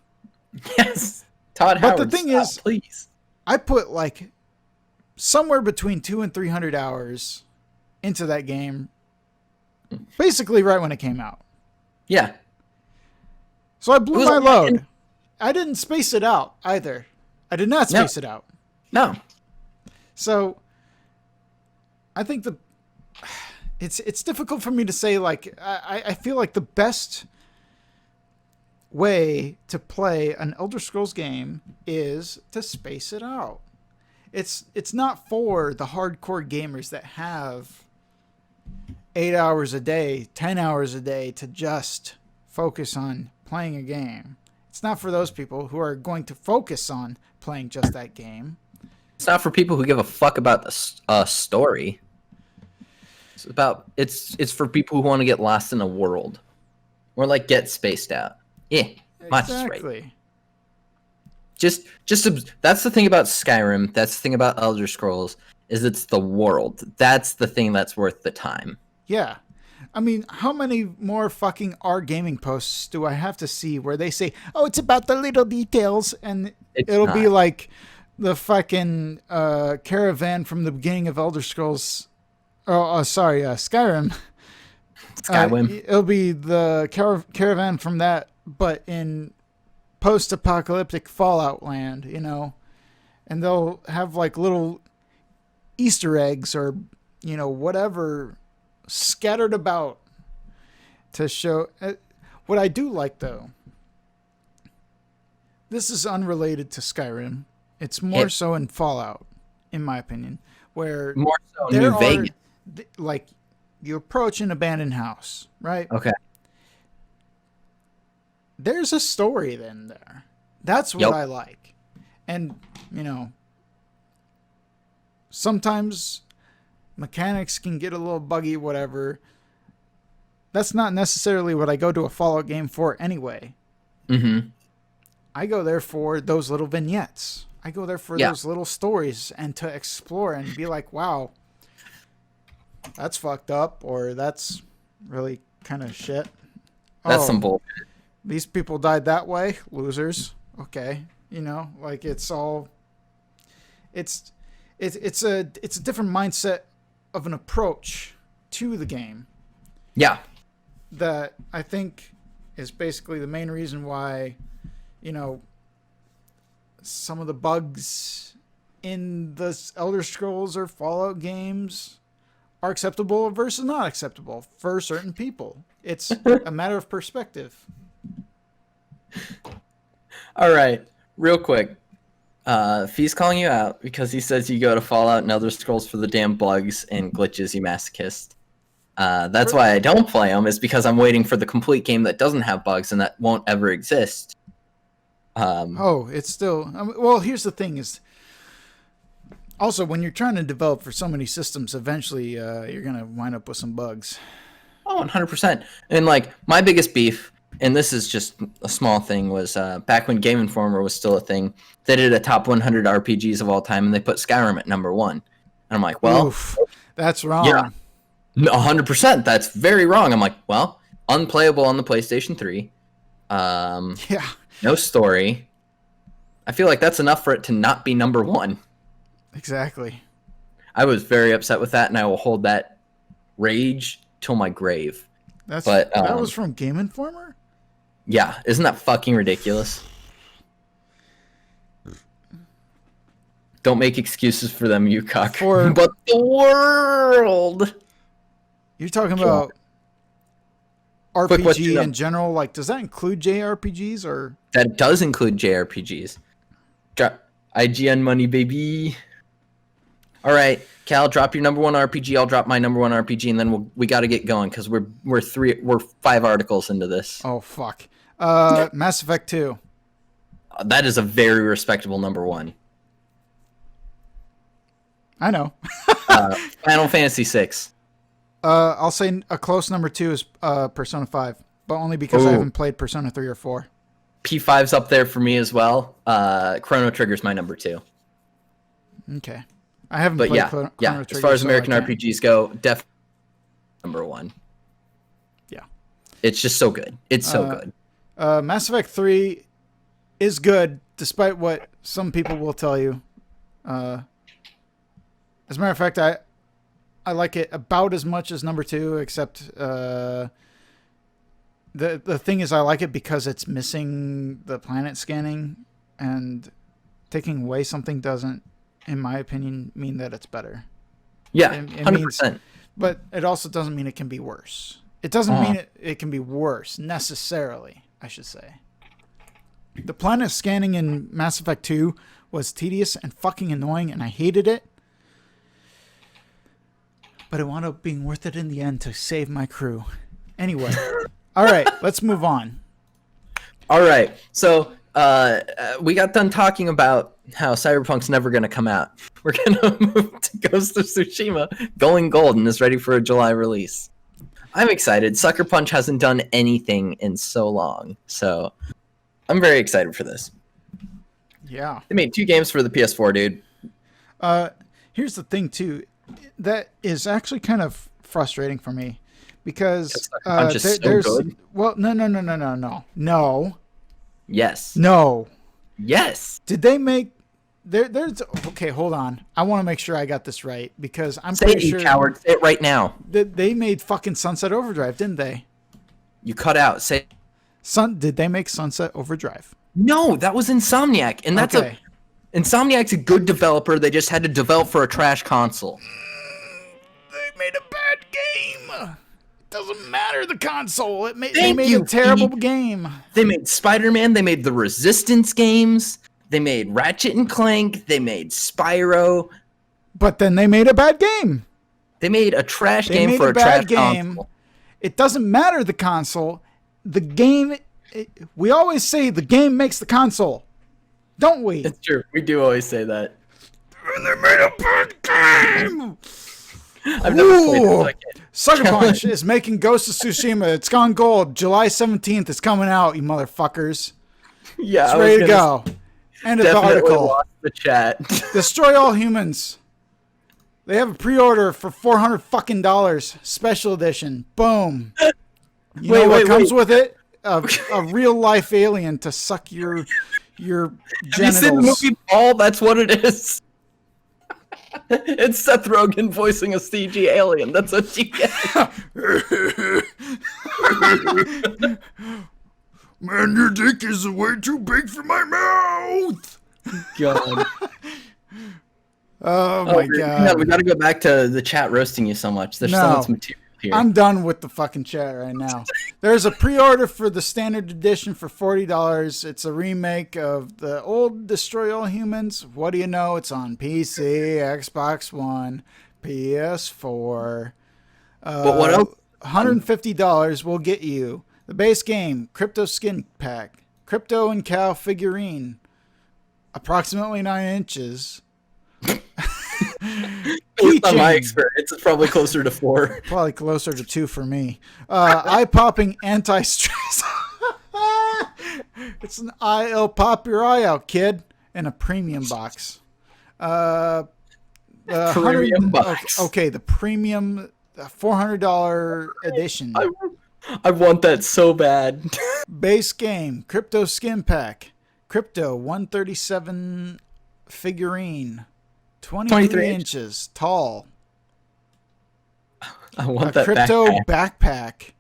Yes. Todd But Howard, the thing stop, is- please. I put like somewhere between 200 and 300 hours into that game, basically right when it came out. Yeah. So I blew It was my like load. I didn't space it out either. I did not No. space it out. No. So I think it's difficult for me to say, like, I feel like the best way to play an Elder Scrolls game is to space it out. It's not for the hardcore gamers that have 8 hours a day, 10 hours a day to just focus on playing a game. It's not for those people who are going to focus on playing just that game. It's not for people who give a fuck about the story. It's for people who want to get lost in a world, or like get spaced out. Yeah, Mach is right. Exactly. That's the thing about Skyrim. That's the thing about Elder Scrolls is it's the world. That's the thing that's worth the time. Yeah. I mean, how many more fucking R gaming posts do I have to see where they say, "Oh, it's about the little details," and It's it'll be not. like the fucking caravan from the beginning of Elder Scrolls. Skyrim. Skywim. It'll be the caravan from that, but in post-apocalyptic Fallout land, you know, and they'll have like little Easter eggs or, you know, whatever scattered about to show. What I do like, though, this is unrelated to Skyrim. It's more so in Fallout, in my opinion, where More so there New are, Vegas. like, you approach an abandoned house, right? Okay. There's a story then there. That's what Yep. I like. And, sometimes mechanics can get a little buggy, whatever. That's not necessarily what I go to a Fallout game for anyway. Mm-hmm. I go there for those little vignettes. I go there for those little stories and to explore and be like, wow, that's fucked up, or that's really kind of shit. That's some bullshit. These people died that way, losers. Okay, like it's all. It's a different mindset of an approach to the game Yeah. that I think is basically the main reason why, some of the bugs in the Elder Scrolls or Fallout games are acceptable versus not acceptable for certain people. It's a matter of perspective. All right. Real quick. Fee's calling you out because he says you go to Fallout and Elder Scrolls for the damn bugs and glitches, you masochist. That's why I don't play them, is because I'm waiting for the complete game that doesn't have bugs and that won't ever exist. It's still... well, here's the thing is... Also, when you're trying to develop for so many systems, eventually you're going to wind up with some bugs. Oh, 100%. And, like, my biggest beef, and this is just a small thing, was back when Game Informer was still a thing, they did a top 100 RPGs of all time, and they put Skyrim at number 1. And I'm like, well... Oof, that's wrong. Yeah. 100%. That's very wrong. I'm like, well, unplayable on the PlayStation 3. Yeah. No story. I feel like that's enough for it to not be number 1. Exactly. I was very upset with that, and I will hold that rage till my grave. That But was from Game Informer? yeah, isn't that fucking ridiculous? Don't make excuses for them, you cock. But the world. You're talking about RPG in general? Like, does that include JRPGs or? That does include JRPGs. IGN money, baby. All right, Cal, drop your number 1 RPG. I'll drop my number 1 RPG, and then we got to get going because we're 5 articles into this. Oh fuck. Mass Effect 2. That is a very respectable number 1. I know. Final Fantasy 6. I'll say a close number 2 is Persona 5, but only because I haven't played Persona 3 or 4. P5's up there for me as well. Chrono Trigger's my number 2. Okay. I haven't But played yeah, Chrono yeah. Trigger, As far as so American I can't. RPGs go, definitely number 1. Yeah. It's just so good. It's so good. Mass Effect 3 is good, despite what some people will tell you. As a matter of fact, I like it about as much as number 2, except the thing is I like it because it's missing the planet scanning, and taking away something doesn't, in my opinion, mean that it's better. Yeah, it 100%. means, but it also doesn't mean it can be worse. It doesn't mean it can be worse, necessarily, I should say. The planet scanning in Mass Effect 2 was tedious and fucking annoying, and I hated it. But it wound up being worth it in the end to save my crew. Anyway. All right, let's move on. All right, so we got done talking about how Cyberpunk's never going to come out. We're going to move to Ghost of Tsushima. Going gold and is ready for a July release. I'm excited. Sucker Punch hasn't done anything in so long, so I'm very excited for this. Yeah. They made 2 games for the PS4, dude. Here's the thing, too. That is actually kind of frustrating for me. Because there's good. Well, no. Yes. No. Yes. Did they make there's okay, hold on. I want to make sure I got this right because I'm Say pretty it, sure you coward. Say it right now. that they made fucking Sunset Overdrive, didn't they? You cut out. Say Did they make Sunset Overdrive? no, that was Insomniac, and that's Okay. Insomniac's a good developer. They just had to develop for a trash console. They made a bad game. Doesn't matter the console. They Thank made you, a terrible Pete. game. They made Spider-Man. They made the Resistance games. They made Ratchet and Clank. They made Spyro. But then they made a bad game. They made a trash They game made for a a trash bad game. console. It doesn't matter the console. The game. We always say the game makes the console, don't we? It's true. We do always say that. And they made a bad game. I've never played it, so I can't. Sucker Punch is making Ghost of Tsushima. It's gone gold. July 17th. It's coming out, you motherfuckers. Yeah, It's I was ready to gonna go. End of the definitely article. lost the chat. Destroy All Humans. They have a pre-order for $400 fucking special edition. Boom. You know what comes with it? A real life alien to suck your Have you genitals. seen the movie Paul? That's what it is. It's Seth Rogen voicing a CG alien. That's what you get. Man, your dick is way too big for my mouth. God. Oh my god. We gotta go back to the chat roasting you so much. There's so No. much material here. I'm done with the fucking chat right now. There's a pre-order for the standard edition for $40. It's a remake of the old Destroy All Humans. What do you know? It's on PC, Xbox One, PS4. But what else? $150 will get you the base game, Crypto Skin Pack, Crypto and Cow figurine, approximately 9 inches. Based on my Keychain. experience, it's probably closer to 4. Probably closer to 2 for me. Eye-popping anti-stress. It's an eye. It'll pop your eye out, kid. In a premium box. Premium box. Okay, the premium $400 edition. I want that so bad. Base game, Crypto Skin Pack, Crypto 137 figurine, 23 inches tall. I want A that crypto backpack. backpack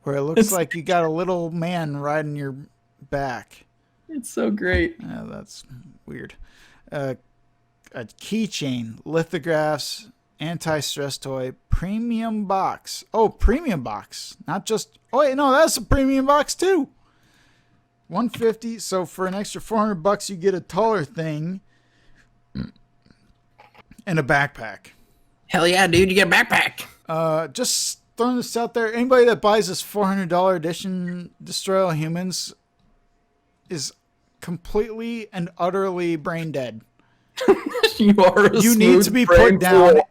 where it looks like you got a little man riding your back. It's so great. That's weird. A keychain, lithographs, anti-stress toy, premium box. Oh, premium box, not just. Oh wait, no, that's a premium box too. $150. So for an extra $400, you get a taller thing and a backpack. Hell yeah, dude, you get a backpack. Just throwing this out there. Anybody that buys this $400 edition Destroy All Humans is completely and utterly brain dead. You are a You need to smooth be brain put down. fool.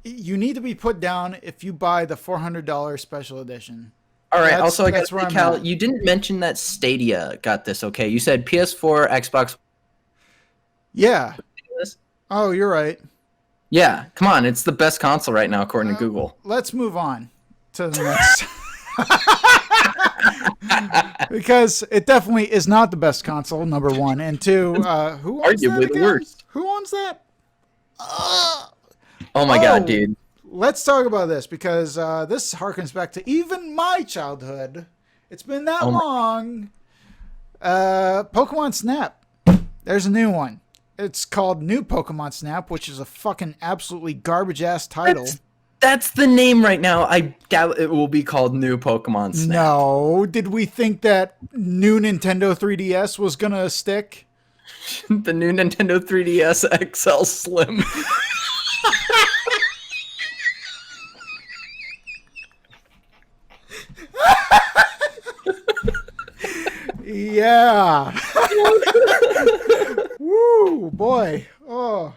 You need to be put down if you buy the $400 special edition. All right. That's- Also, I got that's to where say, I'm Cal, at. you didn't mention that Stadia got this. Okay, you said PS4, Xbox. Yeah. Oh, you're right. Yeah, come on, it's the best console right now according to Google. Let's move on to the next. Because it definitely is not the best console, number one. And two, who owns that Arguably the again? worst. Who owns that? Oh my god, dude. Let's talk about this because this harkens back to even my childhood. It's been that Oh my- long. Pokemon Snap. There's a new one. It's called New Pokemon Snap, which is a fucking absolutely garbage ass title. That's the name right now. I doubt it will be called New Pokemon Snap. No, did we think that new Nintendo 3DS was gonna stick? The new Nintendo 3DS XL Slim. Yeah. Woo, boy. Oh,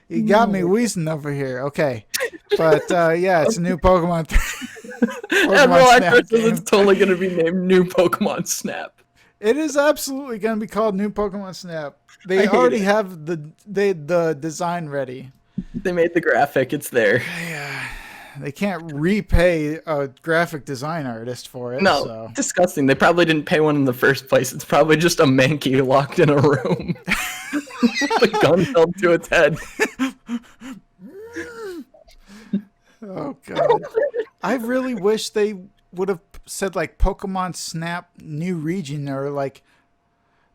you got me wheezing over here. Okay, but yeah, it's a new Pokemon. Admiral Snap Actor says game. it's totally going to be named New Pokemon Snap. It is absolutely going to be called New Pokemon Snap. They I hate already it. have the design ready. They made the graphic. It's there. They can't repay a graphic design artist for it. No, So. disgusting. They probably didn't pay one in the first place. It's probably just a Mankey locked in a room. The gun held to its head. Oh god. I really wish they would have said like Pokemon Snap New Region or like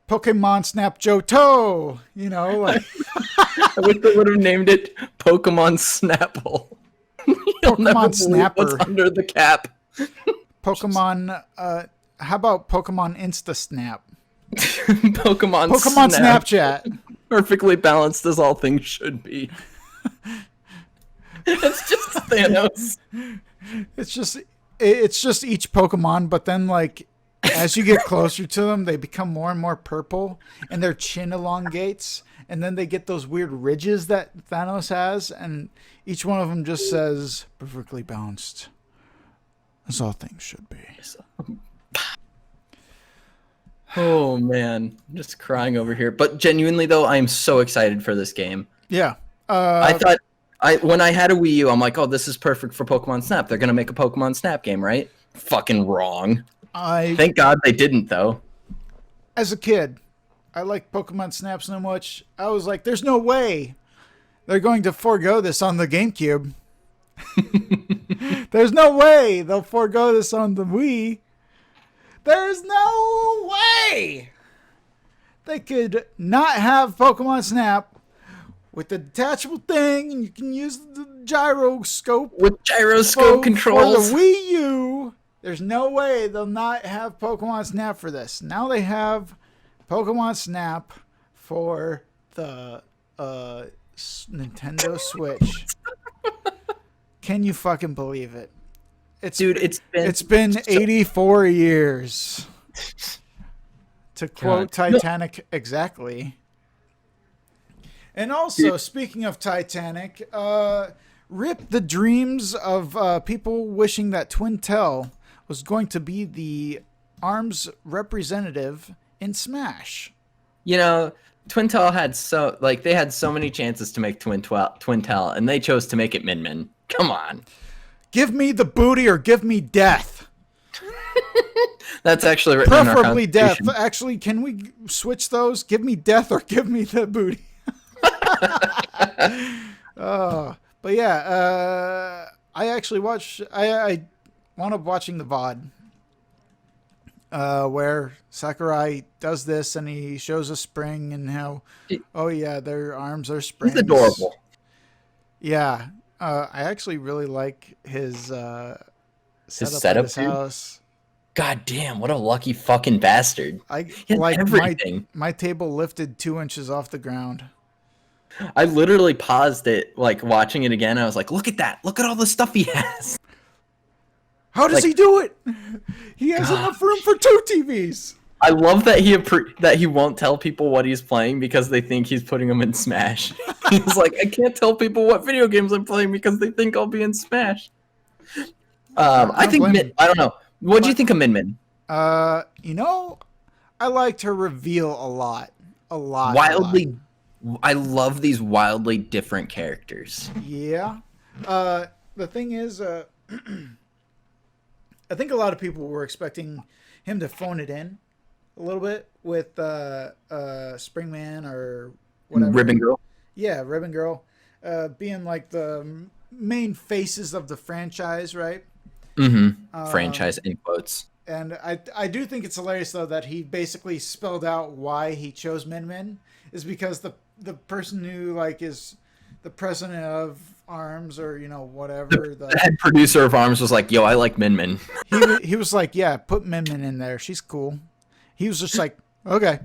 Pokemon Snap Johto, you know, like I wish they would have named it Pokemon Snapple. You'll never Pokemon believe what's Snapper. under the cap. Pokemon. How about Pokemon Insta Snap? Pokemon Snap. Snapchat. Perfectly balanced as all things should be. It's just Thanos. It's just each Pokemon, but then like as you get closer to them, they become more and more purple, and their chin elongates, and then they get those weird ridges that Thanos has, and each one of them just says perfectly balanced, as all things should be. Oh man, I'm just crying over here. But genuinely though, I am so excited for this game. Yeah. I thought when I had a Wii U, I'm like, oh, this is perfect for Pokemon Snap. They're gonna make a Pokemon Snap game, right? Fucking wrong. Thank God they didn't though. As a kid, I liked Pokemon Snap so much. I was like, there's no way they're going to forego this on the GameCube. There's no way they'll forego this on the Wii. There's no way they could not have Pokemon Snap with the detachable thing, and you can use the gyroscope With gyroscope controls. for the Wii U. There's no way they'll not have Pokemon Snap for this. Now they have Pokemon Snap for the Nintendo Switch. Can you fucking believe it? Dude, It's been 84 years. To quote Titanic exactly. And also, speaking of Titanic, rip the dreams of people wishing that Twintel was going to be the ARMS representative in Smash. You know, Twintel had they had so many chances to make Twintel, and they chose to make it Min Min. Come on. Give me the booty or give me death. That's actually written in our Preferably death. Constitution. Actually, can we switch those? Give me death or give me the booty. But yeah, I actually I wound up watching the VOD where Sakurai does this and he shows a spring and how, oh yeah, their arms are springs. He's adorable. Yeah. I actually really like his setup, at his dude? house. God damn, what a lucky fucking bastard. I He has like everything. my table lifted 2 inches off the ground. I literally paused it, like watching it again. I was like, look at that. Look at all the stuff he has. How does he do it? He has enough room for 2 TVs. I love that he won't tell people what he's playing because they think he's putting them in Smash. He's like, I can't tell people what video games I'm playing because they think I'll be in Smash. I think I don't know. What do you think of Min Min? You know, I liked her reveal a lot. Wildly, I love these wildly different characters. Yeah. The thing is, I think a lot of people were expecting him to phone it in a little bit with Springman or whatever. Ribbon Girl. Yeah, Ribbon Girl. Being like the main faces of the franchise, right? Mm-hmm. Franchise in quotes. And I do think it's hilarious though that he basically spelled out why he chose Min Min is because the person who like is the president of ARMS or you know whatever The head producer of ARMS was like, yo, I like Min Min. he was like, yeah, put Min Min in there, she's cool. He was just like, okay.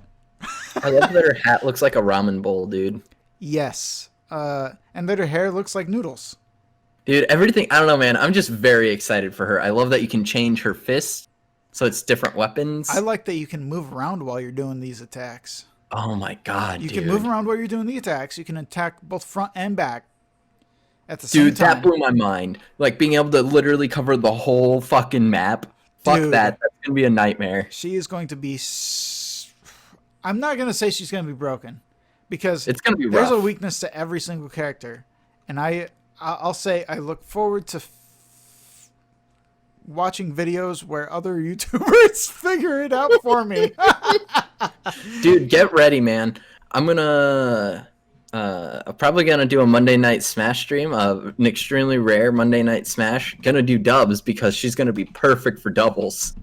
I love that her hat looks like a ramen bowl, dude. Yes. And that her hair looks like noodles. Dude, everything, I don't know, man. I'm just very excited for her. I love that you can change her fists, so it's different weapons. I like that you can move around while you're doing these attacks. Oh my god, You dude. can move around while you're doing the attacks. You can attack both front and back at the same Dude, time. that blew my mind. Like, being able to literally cover the whole fucking map. Fuck Dude. that. That's gonna be a nightmare. She is going to be... I'm not going to say she's going to be broken. Because It's gonna be there's a rough. weakness to every single character. And I'll say I look forward to watching videos where other YouTubers figure it out for me. Dude, get ready, man. I'm probably gonna do a Monday Night Smash stream, an extremely rare Monday Night Smash. Gonna do dubs because she's gonna be perfect for doubles.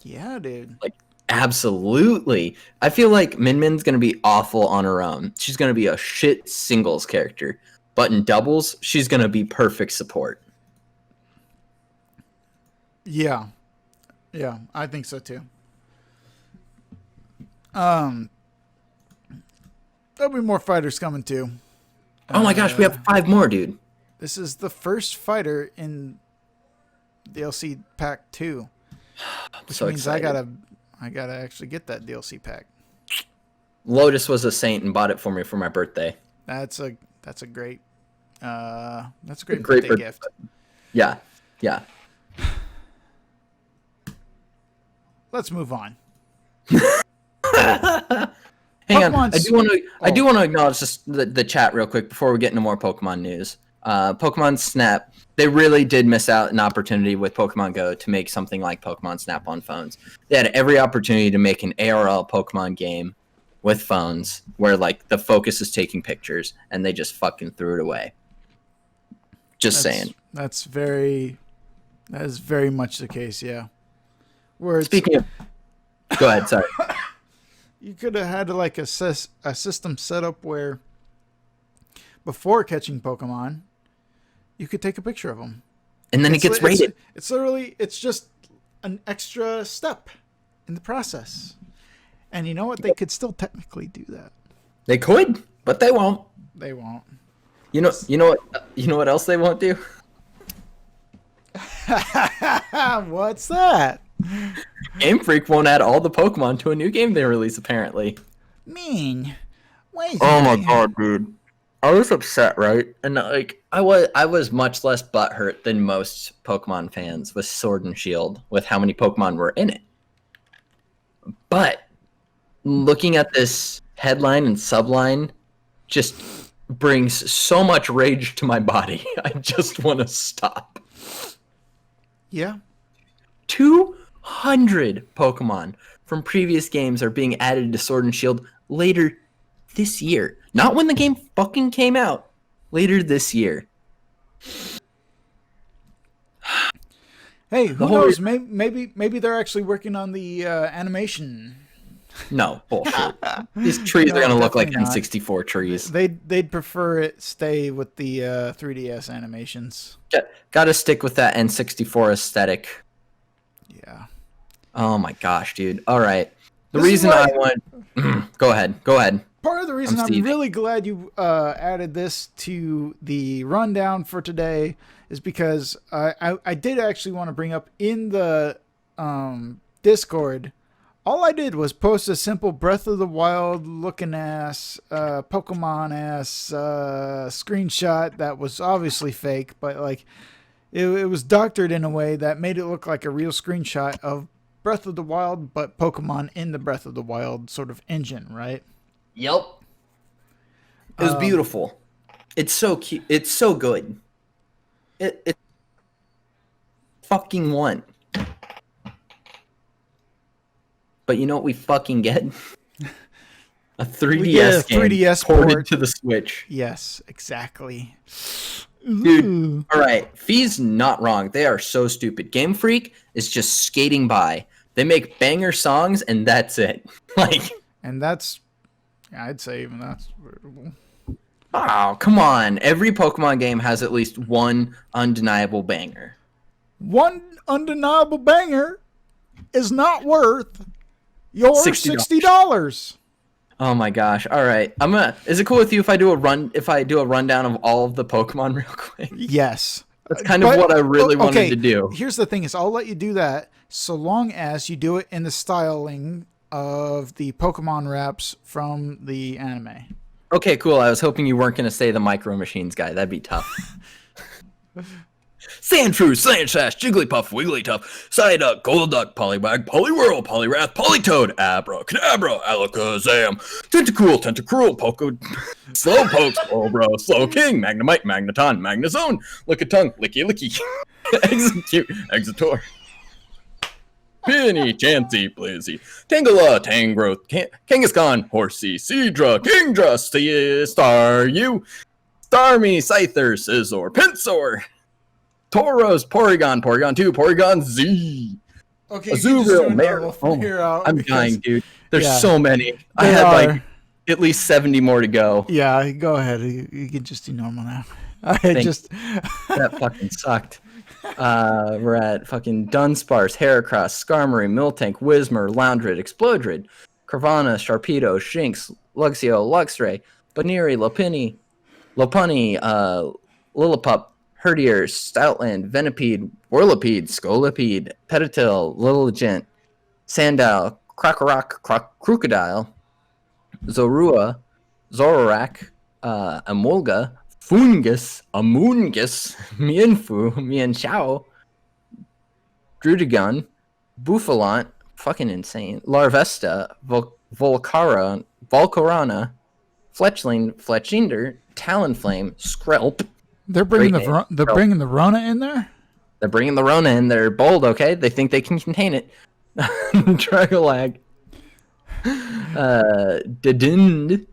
Yeah, dude. Like, absolutely. I feel like Min Min's gonna be awful on her own. She's gonna be a shit singles character. but in doubles, she's gonna be perfect support. Yeah, I think so too. There'll be more fighters coming too. Oh my gosh, we have 5 more, dude. This is the first fighter in DLC Pack 2, which So means excited. I gotta actually get that DLC pack. Lotus was a saint and bought it for me for my birthday. That's a great Great birthday birth- gift. Yeah, yeah. Let's move on. Hang on, Pokemon's- I do want to acknowledge just the chat real quick before we get into more Pokemon news. Pokemon Snap, they really did miss out an opportunity with Pokemon Go to make something like Pokemon Snap on phones. They had every opportunity to make an ARL Pokemon game with phones where like the focus is taking pictures, and they just fucking threw it away. Just saying. That is very much the case, yeah. Where it's, Speaking of, go ahead. Sorry. you could have had like a system set up where before catching Pokemon, you could take a picture of them. And then it gets rated. It's literally, it's just an extra step in the process. And you know what? They could still technically do that. They could, but they won't. They won't. You know what else they won't do? What's that? Game Freak won't add all the Pokemon to a new game they release, apparently. Mean. Wait. Oh my god, dude. I was upset, right? And like I was much less butthurt than most Pokemon fans with Sword and Shield with how many Pokemon were in it. But looking at this headline and subline just brings so much rage to my body. I just want to stop. Yeah. 200 Pokemon from previous games are being added to Sword and Shield later this year. Not when the game fucking came out. Later this year. Hey, who whole knows? Maybe they're actually working on the animation. No, bullshit. These trees No, are going to look like definitely not. N64 trees. They'd prefer it stay with the 3DS animations. Got to stick with that N64 aesthetic. Yeah. Oh my gosh, dude. All right. The This is reason why- I want... Go ahead. Part of the reason I'm Steve. really glad you added this to the rundown for today is because I did actually want to bring up in the Discord. All I did was post a simple Breath of the Wild looking ass, Pokemon ass screenshot that was obviously fake, but like it was doctored in a way that made it look like a real screenshot of Breath of the Wild, but Pokemon in the Breath of the Wild sort of engine, right? Yep. It was beautiful. It's so cute. It's so good. It fucking won. But you know what we fucking get? A 3DS We get a game 3DS ported port. to the Switch. Yes, exactly. Dude, Ooh. all right. Fee's not wrong. They are so stupid. Game Freak is just skating by. They make banger songs and that's it. Like, And that's, I'd say even that's, oh, come on. Every Pokemon game has at least one undeniable banger. one undeniable banger is not worth your $60. $60. Oh my gosh. All right. Is it cool with you if I do a rundown of all of the Pokemon real quick? Yes. That's kind of what I really wanted to do. Here's the thing is I'll let you do that so long as you do it in the styling of the Pokemon raps from the anime. Okay, cool. I was hoping you weren't going to say the Micro Machines guy. That'd be tough. Sandshrew, Sandslash, Jigglypuff, Wigglytuff, Psyduck, Golduck, Poliwag, Poliwhirl, Poliwrath, Politoad, Abracadabra, Alakazam, Tentacool, Tentacruel, Poco, Slowpoke, Slowbro, Slowking, Magnemite, Magneton, Magnezone, Lickitung, Licky Licky, Execute, Exetor, Penny, Chansey, Blizzy, Tangela, Tangrowth, Kangaskhan, Horsey, Seadra, Kingdra, Staryu, Starmie, Scyther, Scizor, Pinsor, Tauros, Porygon, Porygon 2, Porygon Z, Okay, Azurill, Mare. Oh, I'm dying, dude. There's Yeah. so many. I They had are. like at least 70 more to go. Yeah, go ahead. You can just do normal now. I just That fucking sucked. We're at fucking Dunsparce, Heracross, Skarmory, Miltank, Whismur, Loundred, Explodred, Carvana, Sharpedo, Shinx, Luxio, Luxray, Baneri, Lopunny, Lillipup, Herdier, Stoutland, Venipede, Whirlipede, Scolipede, Petatil, Lilligant, Sandile, Krokorok, Crocodile, Zorua, Zoroark, Emolga, Fungus, Amoongus, Mienfoo, Mienshao, Druddigon, Buffalant, fucking insane, Larvesta, Volcarona, Fletchling, Fletchinder, Talonflame, Skrelp. they're bringing Great name. they're bringing the Rona in there. They're bringing the Rona in. They're bold, okay? They think they can contain it. Dragolag, Dedind,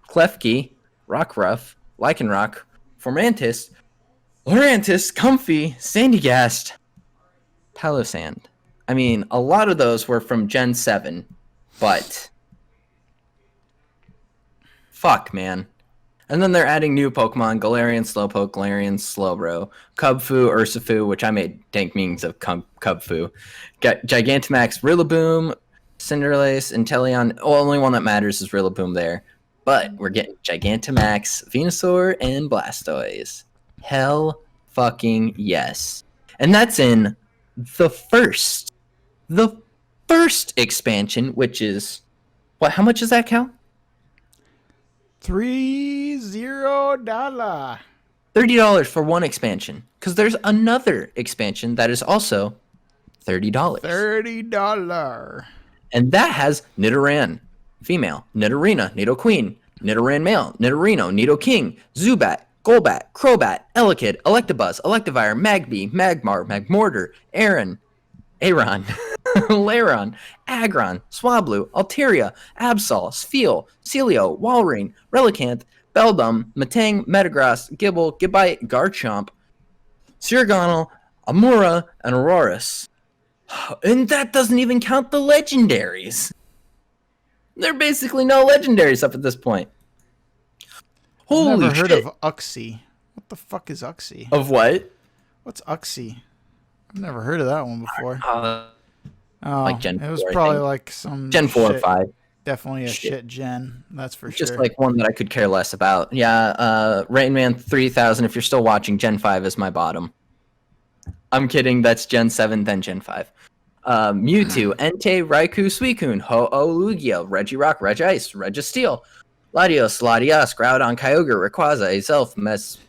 Klefki, Rockruff, Lycanroc, Formantis, Lurantis, Comfy, Sandygast, Palossand. I mean, a lot of those were from Gen 7, but fuck, man. And then they're adding new Pokemon: Galarian Slowpoke, Galarian Slowbro, Cubfu, Urshifu, which I made dank memes of Cubfu. Got Gigantamax, Rillaboom, Cinderlace, Inteleon. The only one that matters is Rillaboom there. But we're getting Gigantamax, Venusaur, and Blastoise. Hell fucking yes. And that's in the first expansion, which is what? How much is that, Cal? $30. $30 for one expansion. Because there's another expansion that is also $30. $30. And that has Nidoran female, Nidorina, Nidoqueen, Nidoran male, Nidorino, Nidoking, Zubat, Golbat, Crobat, Elekid, Electabuzz, Electivire, Magby, Magmar, Magmortar, Aron, Lairon, Aggron, Swablu, Altaria, Absol, Spheal, Celio, Walrein, Relicanth, Beldum, Matang, Metagross, Gibble, Gibite, Garchomp, Sirgonal, Amura, and Aurorus. And that doesn't even count the legendaries. There are basically no legendaries up at this point. Holy Never heard shit. of Uxie. What the fuck is Uxie? Of what? What's Uxie? I've never heard of that one before. Oh, like Gen 4, it was I probably think. like some Gen 4 or shit. 5. Definitely a Shit. shit gen. That's for Just sure. like one that I could care less about. Yeah, Rainman 3000, if you're still watching, Gen 5 is my bottom. I'm kidding, that's Gen 7, then Gen 5. Mewtwo, Entei, Raikou, Suicune, Ho-Oh, Lugia, Regirock, Regice, Registeel, Latios, Latias, Groudon, Kyogre, Rayquaza, Azelf,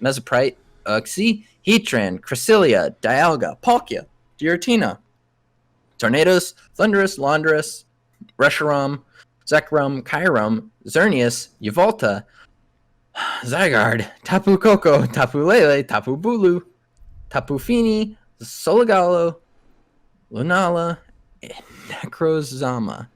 Mesoprite, Uxie, Heatran, Cresselia, Dialga, Palkia, Giratina, Tornadoes, Thundurus, Landorus, Reshiram, Zekrom, Kyurem, Xerneas, Yveltal, Zygarde, Tapu Koko, Tapu Lele, Tapu Bulu, Tapu Fini, Solgallo, Lunala, and Necrozama.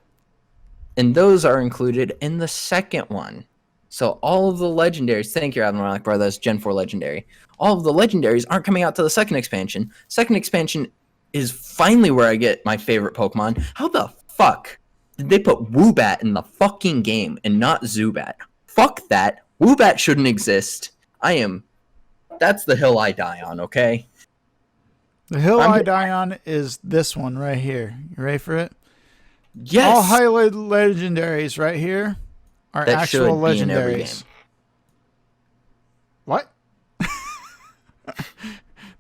And those are included in the second one. So all of the legendaries, thank you, Admiral Akbar, that's Gen 4 legendary. All of the legendaries aren't coming out to the second expansion. Second expansion is finally where I get my favorite Pokemon. How the fuck did they put Woobat in the fucking game and not Zubat? Fuck that. Woobat shouldn't exist. That's the hill I die on, okay? The hill I die on is this one right here. You ready for it? Yes. All highlighted legendaries right here are That actual should be in every legendaries. game. What?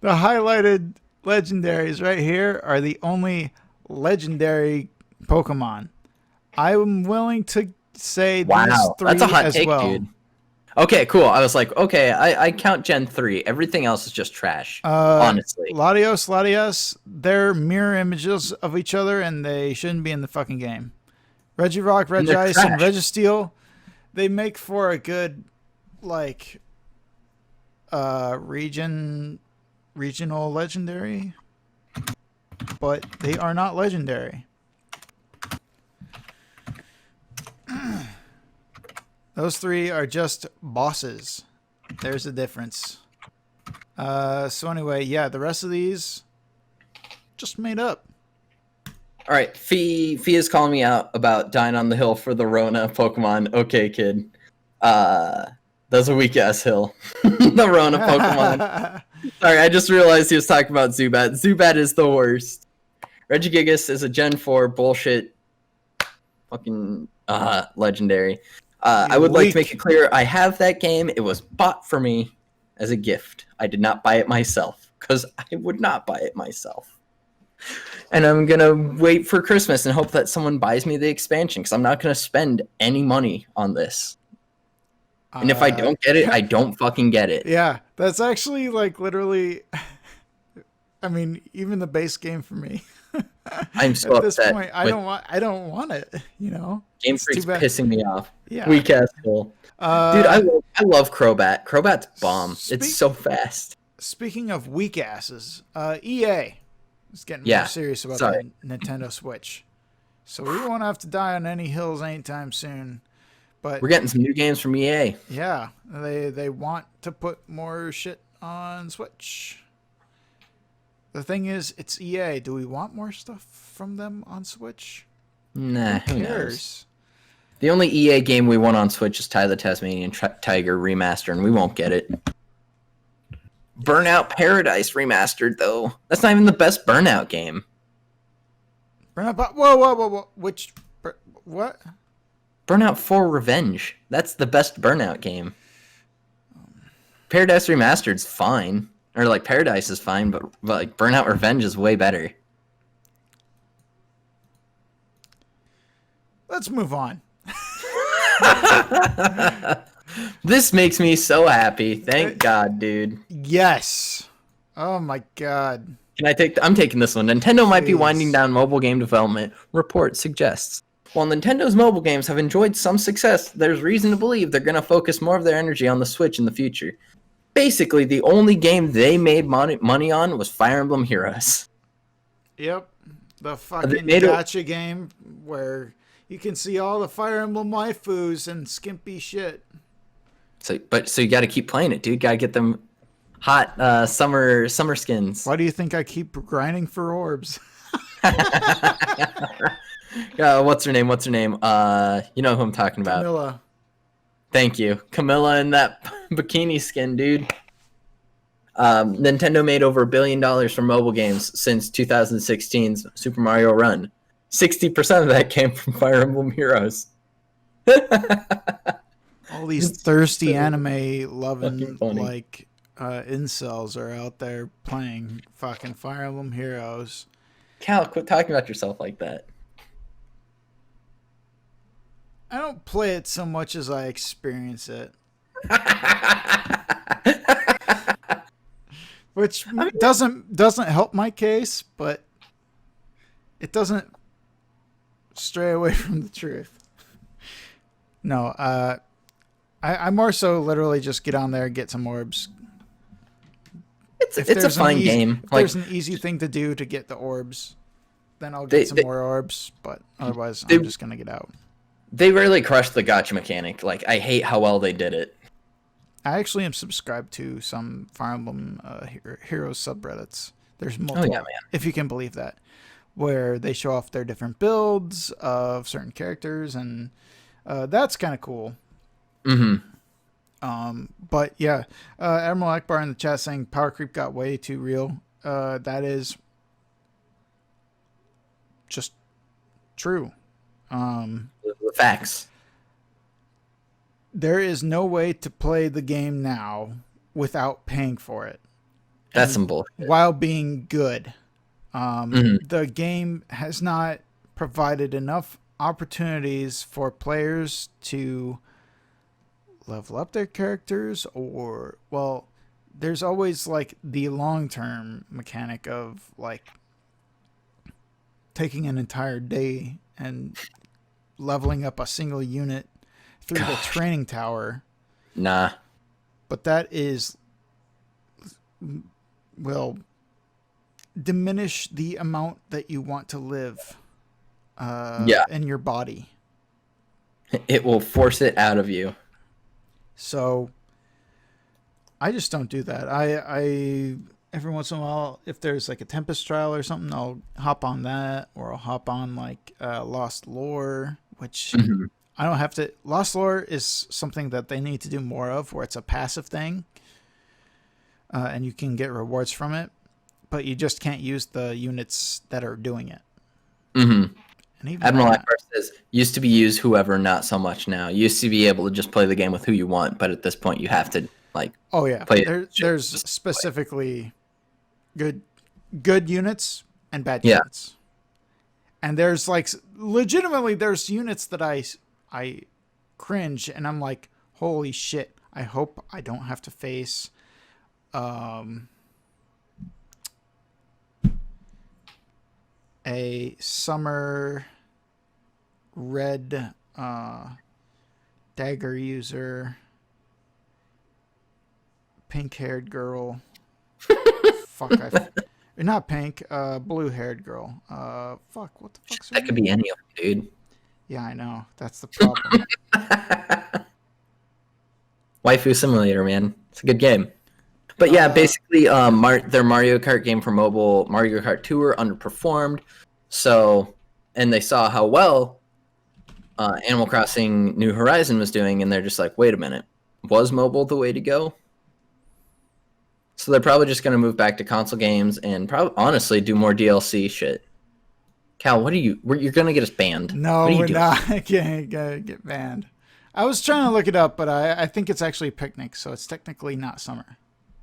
The highlighted legendaries right here are the only legendary Pokemon. I'm willing to say these Wow, three that's a hot as take, well. dude. Okay, cool. I was like, okay, I count Gen 3. Everything else is just trash, honestly. Latios, they're mirror images of each other, and they shouldn't be in the fucking game. Regirock, And they're Regice, and trash. Registeel, they make for a good, like, regional legendary, but they are not legendary. Those three are just bosses. There's the difference. So anyway, yeah, the rest of these just made up. All right, Fee is calling me out about dying on the hill for the Rona Pokemon. Okay, kid. That's a weak ass hill. The Rona Pokemon. Sorry, I just realized he was talking about Zubat. Zubat is the worst. Regigigas is a Gen 4 bullshit fucking legendary. I would like to make it clear I have that game. It was bought for me as a gift. I did not buy it myself because I would not buy it myself. And I'm going to wait for Christmas and hope that someone buys me the expansion because I'm not going to spend any money on this. And if I don't get it, I don't fucking get it. Yeah, that's actually like literally. I mean, even the base game for me. I'm so at this upset. point. I don't want it. You know, Game Freak's pissing me off. Yeah, weak ass hill. Dude, I love Crobat. Crobat's bomb. It's so fast. Speaking of weak asses, EA is getting more serious about the Nintendo Switch, so we won't have to die on any hills anytime soon. But we're getting some new games from EA. Yeah, they want to put more shit on Switch. The thing is, it's EA. Do we want more stuff from them on Switch? Nah, who cares? The only EA game we want on Switch is Ty the Tasmanian Tiger Remaster, and we won't get it. Burnout Paradise Remastered, though. That's not even the best Burnout game. Burnout... Whoa. What? Burnout 4 Revenge. That's the best Burnout game. Paradise Remastered's fine. Or, like, Paradise is fine, but like, Burnout Revenge is way better. Let's move on. This makes me so happy. Thank God, dude. Yes. Oh, my God. I'm taking this one. Nintendo might be winding down mobile game development, report suggests. While Nintendo's mobile games have enjoyed some success, there's reason to believe they're going to focus more of their energy on the Switch in the future. Basically, the only game they made money on was Fire Emblem Heroes. Yep. The fucking gacha game where you can see all the Fire Emblem waifus and skimpy shit. So you got to keep playing it, dude. Got to get them hot summer skins. Why do you think I keep grinding for orbs? What's her name? You know who I'm talking about. Camilla. Thank you. Camilla in that bikini skin, dude. Nintendo made over $1 billion from mobile games since 2016's Super Mario Run. 60% of that came from Fire Emblem Heroes. All these thirsty anime loving like incels are out there playing fucking Fire Emblem Heroes. Cal, quit talking about yourself like that. I don't play it so much as I experience it. Which doesn't help my case, but it doesn't stray away from the truth. No, I more so literally just get on there and get some orbs. It's a fun game. If there's an easy thing to do to get the orbs, then I'll get some more orbs, but otherwise I'm just going to get out. They really crushed the gacha mechanic. Like, I hate how well they did it. I actually am subscribed to some Fire Emblem Heroes subreddits. There's multiple, if you can believe that, where they show off their different builds of certain characters, and that's kind of cool. Mm-hmm. But yeah, Admiral Akbar in the chat saying power creep got way too real. That is just true. The facts. There is no way to play the game now without paying for it. That's some bullshit. While being good. The game has not provided enough opportunities for players to level up their characters, or, well, there's always like the long-term mechanic of like taking an entire day and leveling up a single unit through the training tower. Nah. But that will diminish the amount that you want to live in your body. It will force it out of you. So I just don't do that. I every once in a while, if there's like a Tempest trial or something, I'll hop on that, or I'll hop on like Lost Lore, which Mhm. I don't have to. Lost Lore is something that they need to do more of, where it's a passive thing, and you can get rewards from it, but you just can't use the units that are doing it. Mhm. And even Admiral that, Akbar says, used to be use whoever, not so much now. Used to be able to just play the game with who you want, but at this point you have to like oh yeah, play it there's just specifically good units and bad Yeah. units, and there's like legitimately there's units that I cringe, and I'm like, holy shit! I hope I don't have to face a summer red dagger user, pink haired girl. Fuck, not pink, blue haired girl. Fuck, what the fuck's her That could name? be any of them, dude. Yeah, I know. That's the problem. Waifu Simulator, man. It's a good game. But yeah, basically, their Mario Kart game for mobile, Mario Kart Tour, underperformed. So, and they saw how well Animal Crossing New Horizon was doing, and they're just like, wait a minute, was mobile the way to go? So they're probably just going to move back to console games and probably, honestly, do more DLC shit. Cal, you're going to get us banned. No, what are you we're doing? not. I can't get banned. I was trying to look it up, but I think it's actually picnic, so it's technically not summer.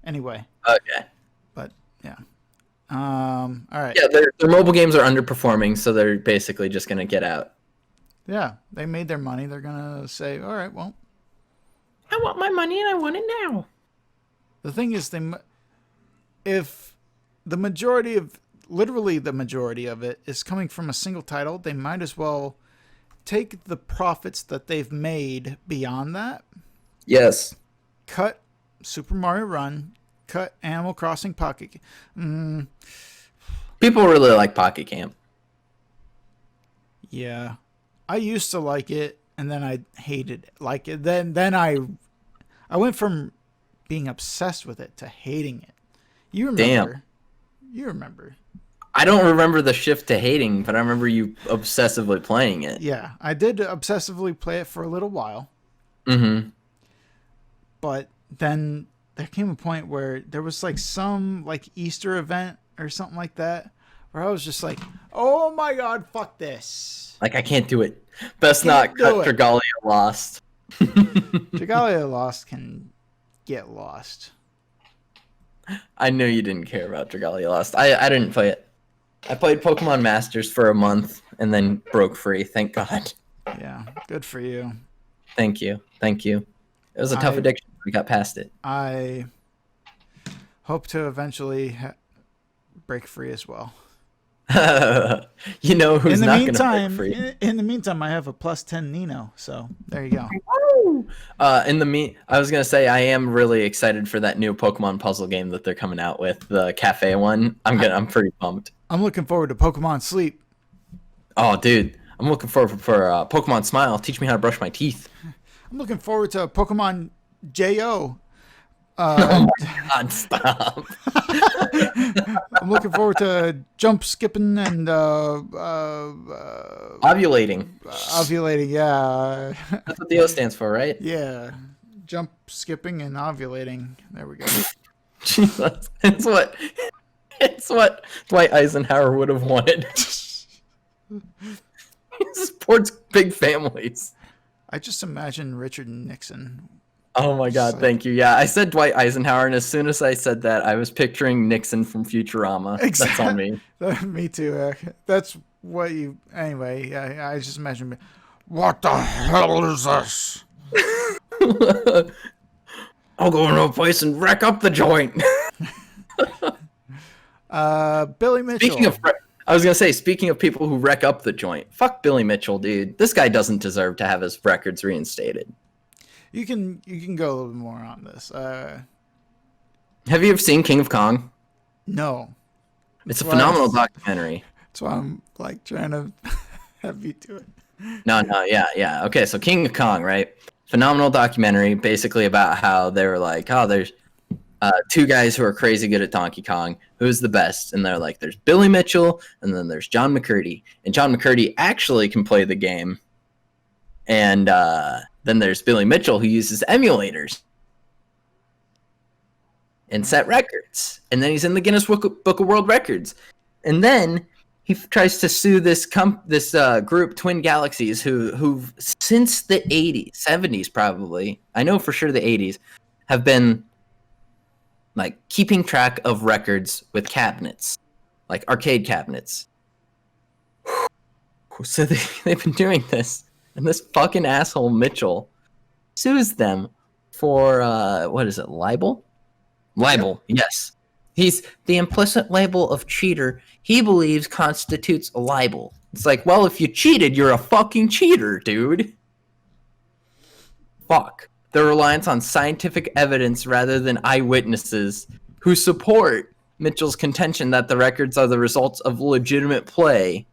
Anyway, Okay. but yeah. All right. Yeah, their mobile games are underperforming, so they're basically just going to get out. Yeah, they made their money. They're gonna say, all right, well, I want my money and I want it now. the thing is, if the majority of literally the majority of it is coming from a single title, they might as well take the profits that they've made beyond that, Yes. cut Super Mario Run, cut Animal Crossing Pocket. People really like Pocket Camp. Yeah, I used to like it, and then I hated it. Like it. Then I went from being obsessed with it to hating it. You remember? Damn. You remember? I don't remember the shift to hating, but I remember you obsessively playing it. Yeah, I did obsessively play it for a little while, Mm-hmm. but then there came a point where there was like some like Easter event or something like that where I was just like, oh my god, fuck this. Like, I can't do it. Best not cut do it. Dragalia Lost. Dragalia Lost can get lost. I knew you didn't care about Dragalia Lost. I didn't play it. I played Pokemon Masters for a month and then broke free. Thank God. Yeah, good for you. Thank you. Thank you. It was a tough addiction. We got past it. I hope to eventually break free as well. You know who's In the not going to meantime, break free? in the meantime, I have a plus 10 Nino, so there you go. I was gonna say I am really excited for that new Pokemon puzzle game that they're coming out with, the cafe one. I'm pretty pumped. I'm looking forward to Pokemon Sleep. Oh, dude, I'm looking forward for Pokemon Smile. Teach me how to brush my teeth. I'm looking forward to Pokemon Jo. Oh my God, stop! I'm looking forward to jump skipping and Ovulating. ovulating. Yeah, That's what the O stands for, right? yeah, jump skipping and ovulating. There we go. Jesus, it's what Dwight Eisenhower would have wanted. He supports big families. I just imagine Richard Nixon. Oh my God, thank you. Yeah, I said Dwight Eisenhower, and as soon as I said that, I was picturing Nixon from Futurama. That's on me. Me too. That's what you. Anyway, I just imagine. What the hell is this? I'll go into a place and wreck up the joint. Billy Mitchell. I was gonna say, speaking of people who wreck up the joint, fuck Billy Mitchell, dude. This guy doesn't deserve to have his records reinstated. You can go a little bit more on this. Have you ever seen King of Kong? No. It's a phenomenal documentary. That's why I'm like trying to have you do it. No, yeah. Okay, so King of Kong, right? Phenomenal documentary, basically about how they were like, oh, there's two guys who are crazy good at Donkey Kong. Who's the best? And they're like, there's Billy Mitchell, and then there's John McCurdy. And John McCurdy actually can play the game. And then there's Billy Mitchell, who uses emulators and set records. And then he's in the Guinness Book of World Records. And then he tries to sue this group, Twin Galaxies, who've since the 80s, 70s probably, I know for sure the 80s, have been like keeping track of records with cabinets, like arcade cabinets. So they've been doing this, and this fucking asshole Mitchell sues them for what is it, libel? Libel, yes. He's the implicit label of cheater he believes constitutes a libel. It's like, well, if you cheated, you're a fucking cheater, dude. Fuck. Their reliance on scientific evidence rather than eyewitnesses who support Mitchell's contention that the records are the results of legitimate play.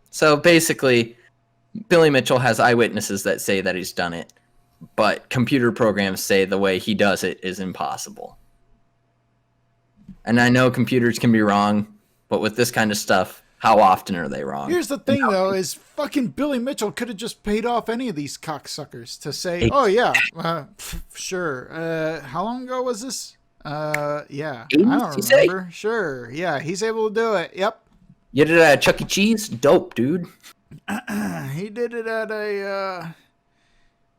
So basically, Billy Mitchell has eyewitnesses that say that he's done it, but computer programs say the way he does it is impossible. And I know computers can be wrong, but with this kind of stuff, how often are they wrong? Here's the thing, though, is fucking Billy Mitchell could have just paid off any of these cocksuckers to say, oh, yeah, sure. How long ago was this? Yeah, I don't remember. Sure, yeah, he's able to do it. Yep. You did it at Chuck E. Cheese? Dope, dude. He did it at a...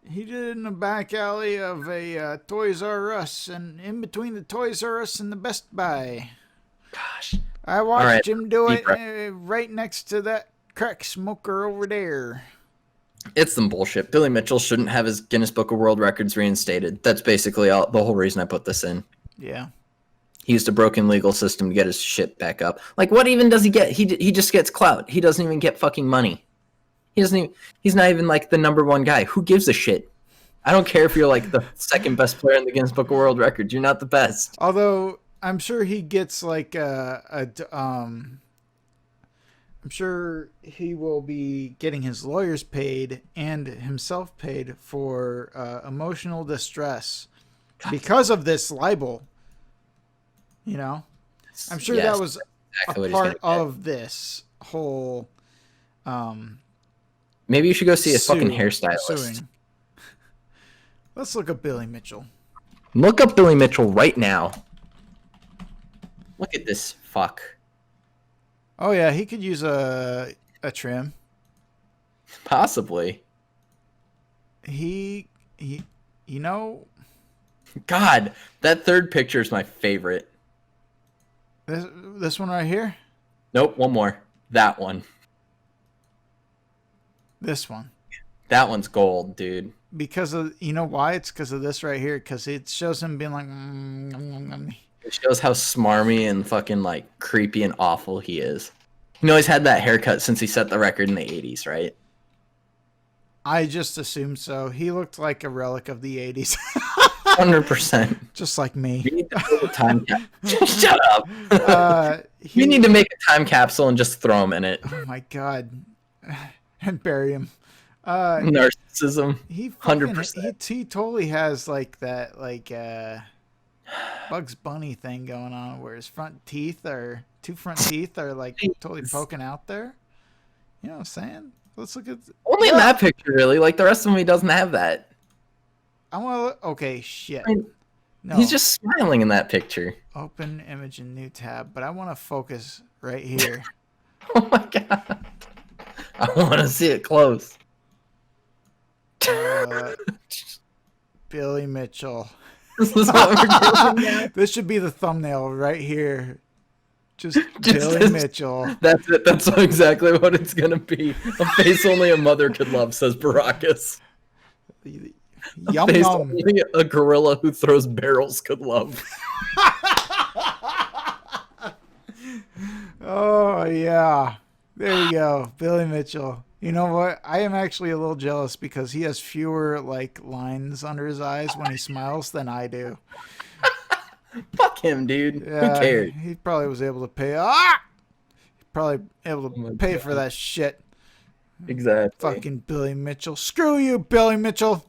He did it in the back alley of a Toys R Us, and in between the Toys R Us and the Best Buy. Gosh. I watched him do it right next to that crack smoker over there. It's some bullshit. Billy Mitchell shouldn't have his Guinness Book of World Records reinstated. That's basically the whole reason I put this in. Yeah. He used a broken legal system to get his shit back up. Like, what even does he get? He just gets clout. He doesn't even get fucking money. He's not even like the number one guy. Who gives a shit? I don't care if you're like the second best player in the Guinness Book of World Records. You're not the best. Although I'm sure he gets like I'm sure he will be getting his lawyers paid and himself paid for emotional distress because of this libel. You know, I'm sure that was exactly a part of this whole. Maybe you should go see a fucking hairstylist. Suing. Let's look up Billy Mitchell. Look up Billy Mitchell right now. Look at this fuck. Oh yeah, he could use a trim. Possibly. He you know. God, that third picture is my favorite. This one right here? Nope, one more. That one. This one. That one's gold, dude. Because of, you know why? It's because of this right here. Because it shows him being like... It shows how smarmy and fucking like creepy and awful he is. You know, he's had that haircut since he set the record in the 80s, right? I just assumed so. He looked like a relic of the 80s. 100%. Just like me. We need to build a time capsule. Shut up. We need to make a time capsule and just throw him in it. Oh my god. And bury him. Narcissism. He 100%. He totally has like that Bugs Bunny thing going on where his two front teeth are like totally poking out there. You know what I'm saying? Let's look at only in that picture, really. Like the rest of him, he doesn't have that. I want to. Okay, shit. No. He's just smiling in that picture. Open image in new tab, but I want to focus right here. Oh my god! I want to see it close. Billy Mitchell. This is what we're doing now. This should be the thumbnail right here. Just Billy this, Mitchell. That's it. That's exactly what it's gonna be. A face only a mother could love, says Baracus. Yum face yum. Only a gorilla who throws barrels could love. Oh yeah, there you go, Billy Mitchell. You know what? I am actually a little jealous because he has fewer like lines under his eyes when he smiles than I do. Fuck him, dude. Yeah, who cares? He probably was able to pay. Probably able to pay for that shit. Exactly. Fucking Billy Mitchell. Screw you, Billy Mitchell.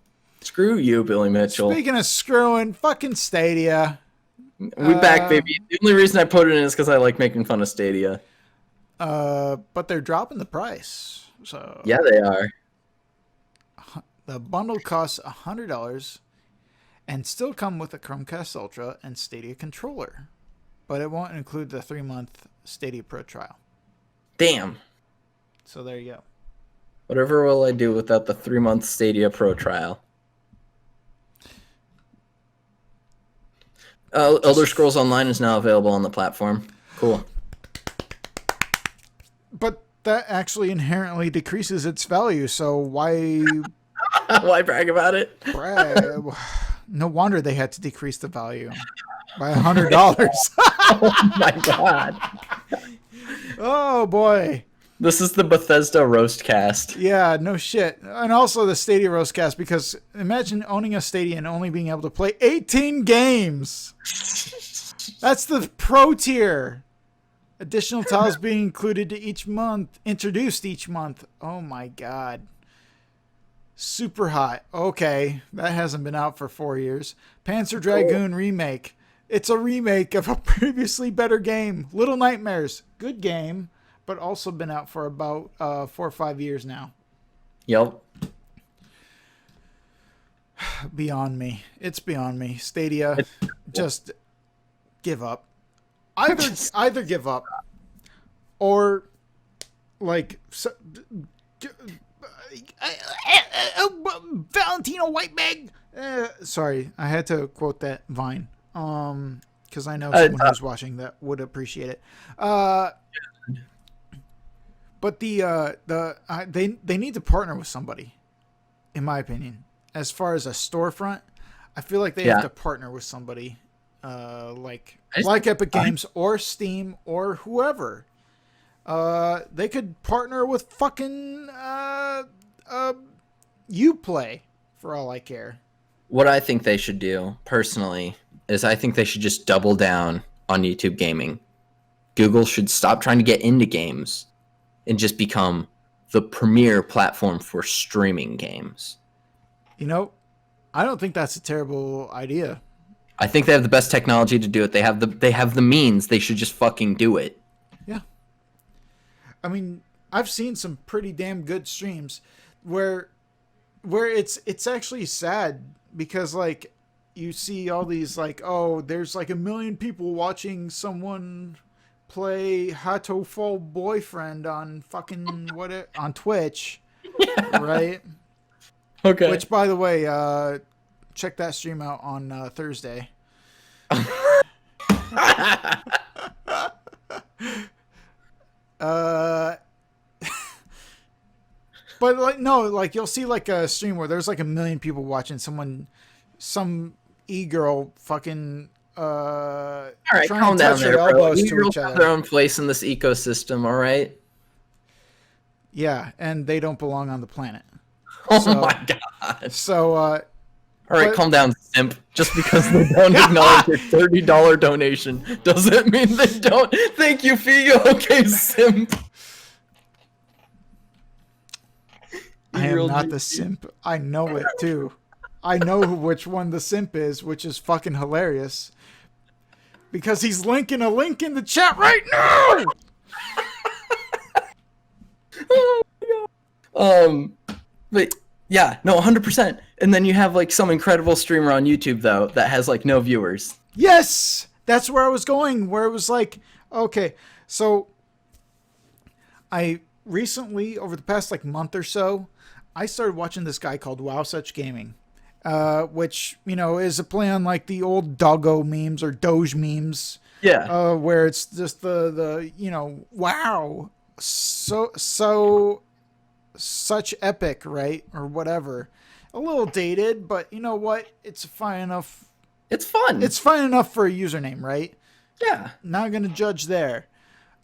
Screw you, Billy Mitchell. Speaking of screwing, fucking Stadia. We back, baby. The only reason I put it in is because I like making fun of Stadia. But they're dropping the price. So Yeah, they are. the bundle costs $100 and still come with a Chromecast Ultra and Stadia controller. But it won't include the 3-month Stadia Pro trial. Damn. So there you go. Whatever will I do without the 3-month Stadia Pro trial? Elder Scrolls Online is now available on the platform. Cool. But that actually inherently decreases its value, so why Why brag about it? brag? No wonder they had to decrease the value by $100. Oh my god. Oh boy. This is the Bethesda roast cast. Yeah, no shit. And also the Stadia Roastcast, because imagine owning a Stadia and only being able to play 18 games. That's the pro tier. Additional titles being included to each month, introduced each month. Oh my god. Super hot. Okay, that hasn't been out for 4 years. Panzer Dragoon remake. It's a remake of a previously better game. Little Nightmares. Good game, but also been out for about 4 or 5 years now. Yep. Beyond me. It's beyond me. Stadia, just give up. Either give up, or like Valentino Whitebag. Sorry, I had to quote that Vine. Because I know someone who's watching that would appreciate it. But they need to partner with somebody, in my opinion. As far as a storefront, I feel like they have to partner with somebody, like Epic Games or Steam or whoever. They could partner with fucking Uplay, for all I care. What I think they should do, personally, is I think they should just double down on YouTube gaming. Google should stop trying to get into games and just become the premier platform for streaming games. You know, I don't think that's a terrible idea. I think they have the best technology to do it. They have the means. They should just fucking do it. Yeah. I mean, I've seen some pretty damn good streams where it's actually sad because like you see all these like, oh, there's like 1 million people watching someone play Hato Fall Boyfriend on fucking on Twitch. Yeah. Right? Okay. Which, by the way, check that stream out on Thursday. But like no, like you'll see like a stream where there's like 1 million people watching some e-girl fucking all right, trying calm to touch down her there, bro. elbows to E-girls each have other. their own place in this ecosystem, all right? Yeah, and they don't belong on the planet. Oh my god. So all right, calm down, simp. Just because they don't acknowledge your $30 donation doesn't mean they don't. Thank you, Figo. Okay, simp. I am not the simp. I know it too. I know which one the simp is, which is fucking hilarious. Because he's linking a link in the chat right now. Oh my god. But yeah, no, 100%. And then you have like some incredible streamer on YouTube though that has like no viewers. Yes, that's where I was going. Where it was like, okay, so I recently, over the past like month or so, I started watching this guy called Wow Such Gaming, which, you know, is a play on like the old doggo memes or Doge memes. Yeah. Where it's just the you know, wow, such epic, right? Or whatever. A little dated, but you know what? It's fine enough. It's fun. It's fine enough for a username, right? Yeah. Not going to judge there.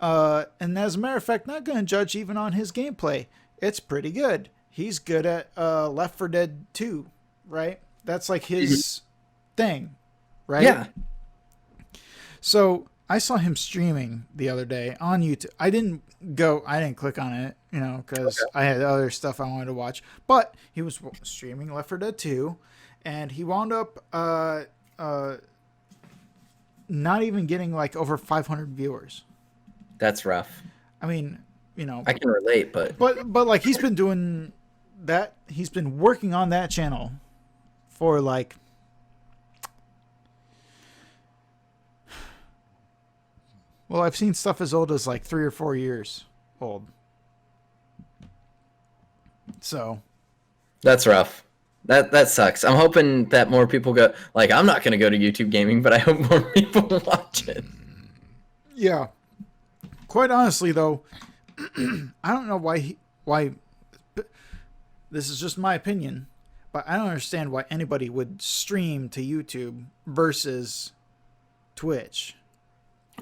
And as a matter of fact, not going to judge even on his gameplay. It's pretty good. He's good at Left 4 Dead 2, right? That's like his thing, right? Yeah. So I saw him streaming the other day on YouTube. I didn't click on it you know, because I had other stuff I wanted to watch. But he was streaming Left 4 Dead 2, and he wound up not even getting like over 500 viewers. That's rough. I mean, you know, I can relate, but like he's been doing that. He's been working on that channel for like well, I've seen stuff as old as like 3 or 4 years old. So that's rough. That sucks. I'm hoping that more people go. Like, I'm not gonna go to YouTube Gaming, but I hope more people watch it. yeah, quite honestly though, I don't know why. This is just my opinion, but I don't understand why anybody would stream to YouTube versus Twitch.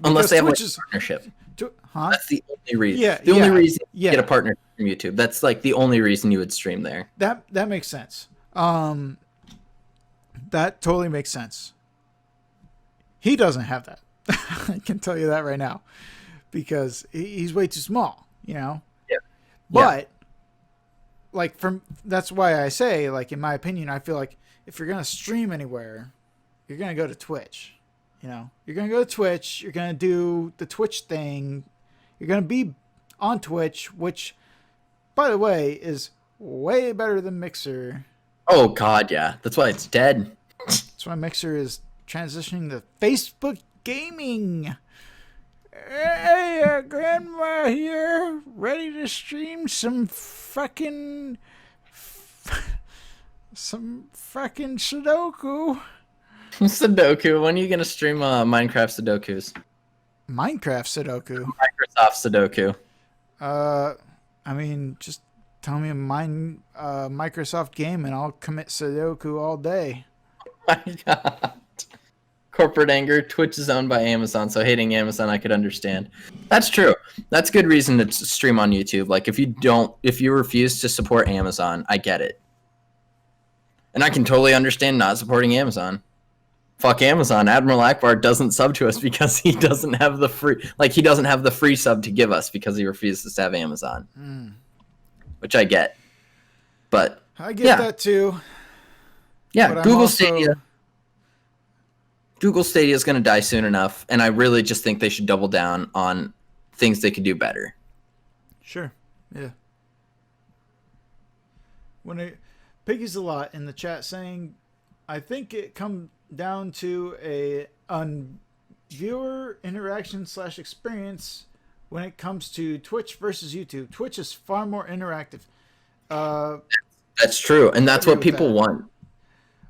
Unless they have Twitch like a partnership. Huh? That's the only reason. Yeah, the only yeah, reason you yeah. get a partner from YouTube. That's like the only reason you would stream there. That makes sense. That totally makes sense. He doesn't have that. I can tell you that right now, because he's way too small. You know. Yeah. But like that's why I say, like, in my opinion, I feel like if you're gonna stream anywhere, you're gonna go to Twitch. You know, you're gonna go to Twitch. You're gonna do the Twitch thing. You're gonna be on Twitch, which, by the way, is way better than Mixer. Oh God, yeah. That's why it's dead. That's why Mixer is transitioning to Facebook gaming. Hey, Grandma here, ready to stream some fucking Sudoku. Sudoku. When are you gonna stream Minecraft Sudokus? Minecraft Sudoku. Microsoft Sudoku. I mean, just tell me a Microsoft game and I'll commit Sudoku all day. My God. Corporate anger. Twitch is owned by Amazon, so hating Amazon I could understand. That's true. That's good reason to stream on YouTube. Like, if you refuse to support Amazon, I get it. And I can totally understand not supporting Amazon. Fuck Amazon. Admiral Akbar doesn't sub to us because he doesn't have the free sub to give us because he refuses to have Amazon. Which I get. But I get that too. Yeah, but Google Stadia. Google Stadia is going to die soon enough, and I really just think they should double down on things they could do better. Sure. Yeah. Piggy's a lot in the chat saying, I think it come down to a viewer interaction / experience when it comes to Twitch versus YouTube. Twitch is far more interactive. That's true, and that's what people want.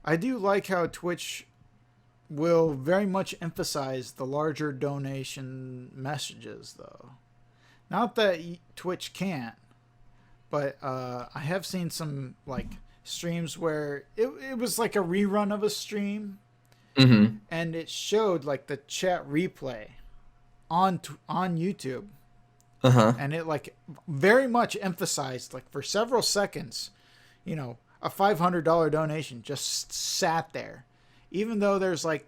I do like how Twitch will very much emphasize the larger donation messages, though. Not that Twitch can't, but I have seen some like streams where it was like a rerun of a stream, and it showed like the chat replay on YouTube, and it like very much emphasized, like, for several seconds, you know, a $500 donation just sat there, even though there's like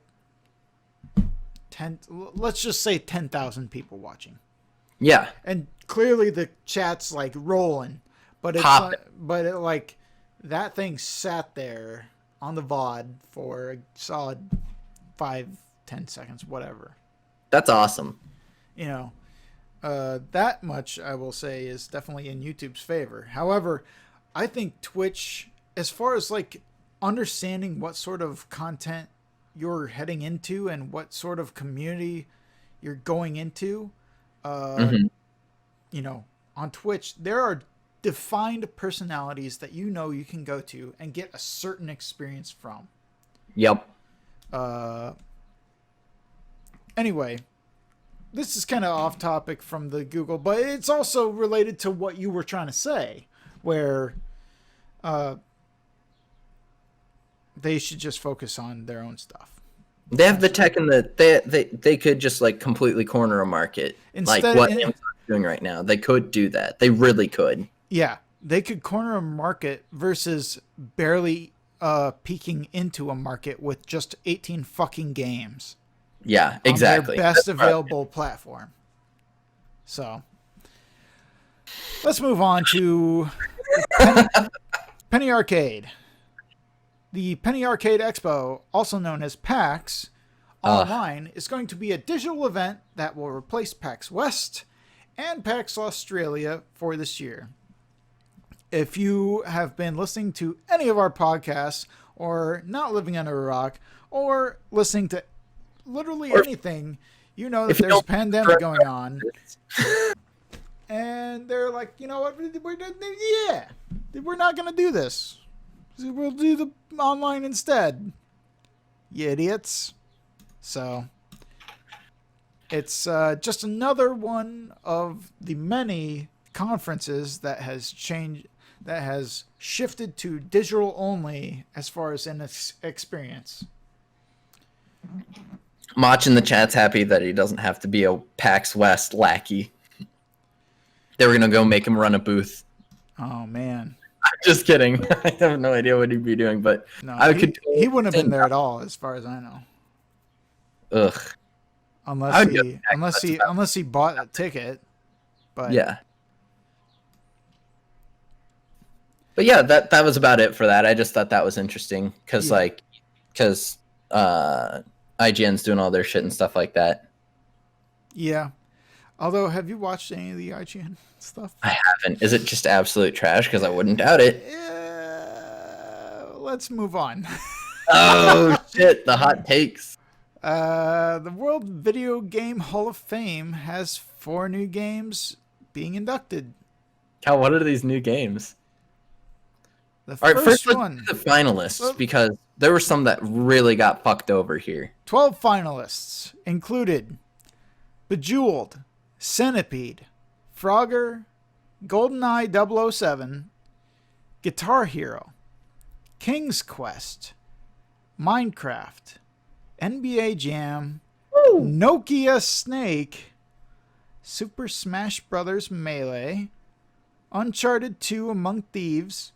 let's just say 10,000 people watching. Yeah. And clearly the chat's like rolling, but it's like that thing sat there on the VOD for a solid 5-10 seconds, whatever. That's awesome. You know, that much I will say is definitely in YouTube's favor. However, I think Twitch, as far as like understanding what sort of content you're heading into and what sort of community you're going into, you know, on Twitch, there are defined personalities that you know you can go to and get a certain experience from. Yep. Anyway, this is kind of off topic from the Google, but it's also related to what you were trying to say, where they should just focus on their own stuff. They have the tech and they could just like completely corner a market. Like what Amazon's doing right now. They could do that. They really could. Yeah. They could corner a market versus barely peeking into a market with just 18 fucking games. Yeah, exactly. On their best available platform. So Let's move on to Penny Arcade. The Penny Arcade Expo, also known as PAX Online, is going to be a digital event that will replace PAX West and PAX Australia for this year. If you have been listening to any of our podcasts, or not living under a rock, or listening to literally anything, you know that there's a pandemic going on. And they're like, you know what? We're not going to do this. We'll do the online instead. You idiots. So, it's just another one of the many conferences that has changed, that has shifted to digital only as far as an experience. Mach in the chat's happy that he doesn't have to be a PAX West lackey. They were going to go make him run a booth. Oh, man. I'm just kidding. I have no idea what he'd be doing, but no, he wouldn't have been there at all, as far as I know. Ugh. Unless he bought a ticket. But yeah. But yeah, that was about it for that. I just thought that was interesting because IGN's doing all their shit and stuff like that. Yeah. Although, have you watched any of the IGN stuff? I haven't. Is it just absolute trash? Because I wouldn't doubt it. Let's move on. Oh, shit. The hot takes. The World Video Game Hall of Fame has 4 new games being inducted. Cal, what are these new games? The all right, first one. The finalists, because there were some that really got fucked over here. 12 finalists included Bejeweled, Centipede, Frogger, GoldenEye 007, Guitar Hero, King's Quest, Minecraft, NBA Jam, Nokia Snake, Super Smash Bros. Melee, Uncharted 2 Among Thieves,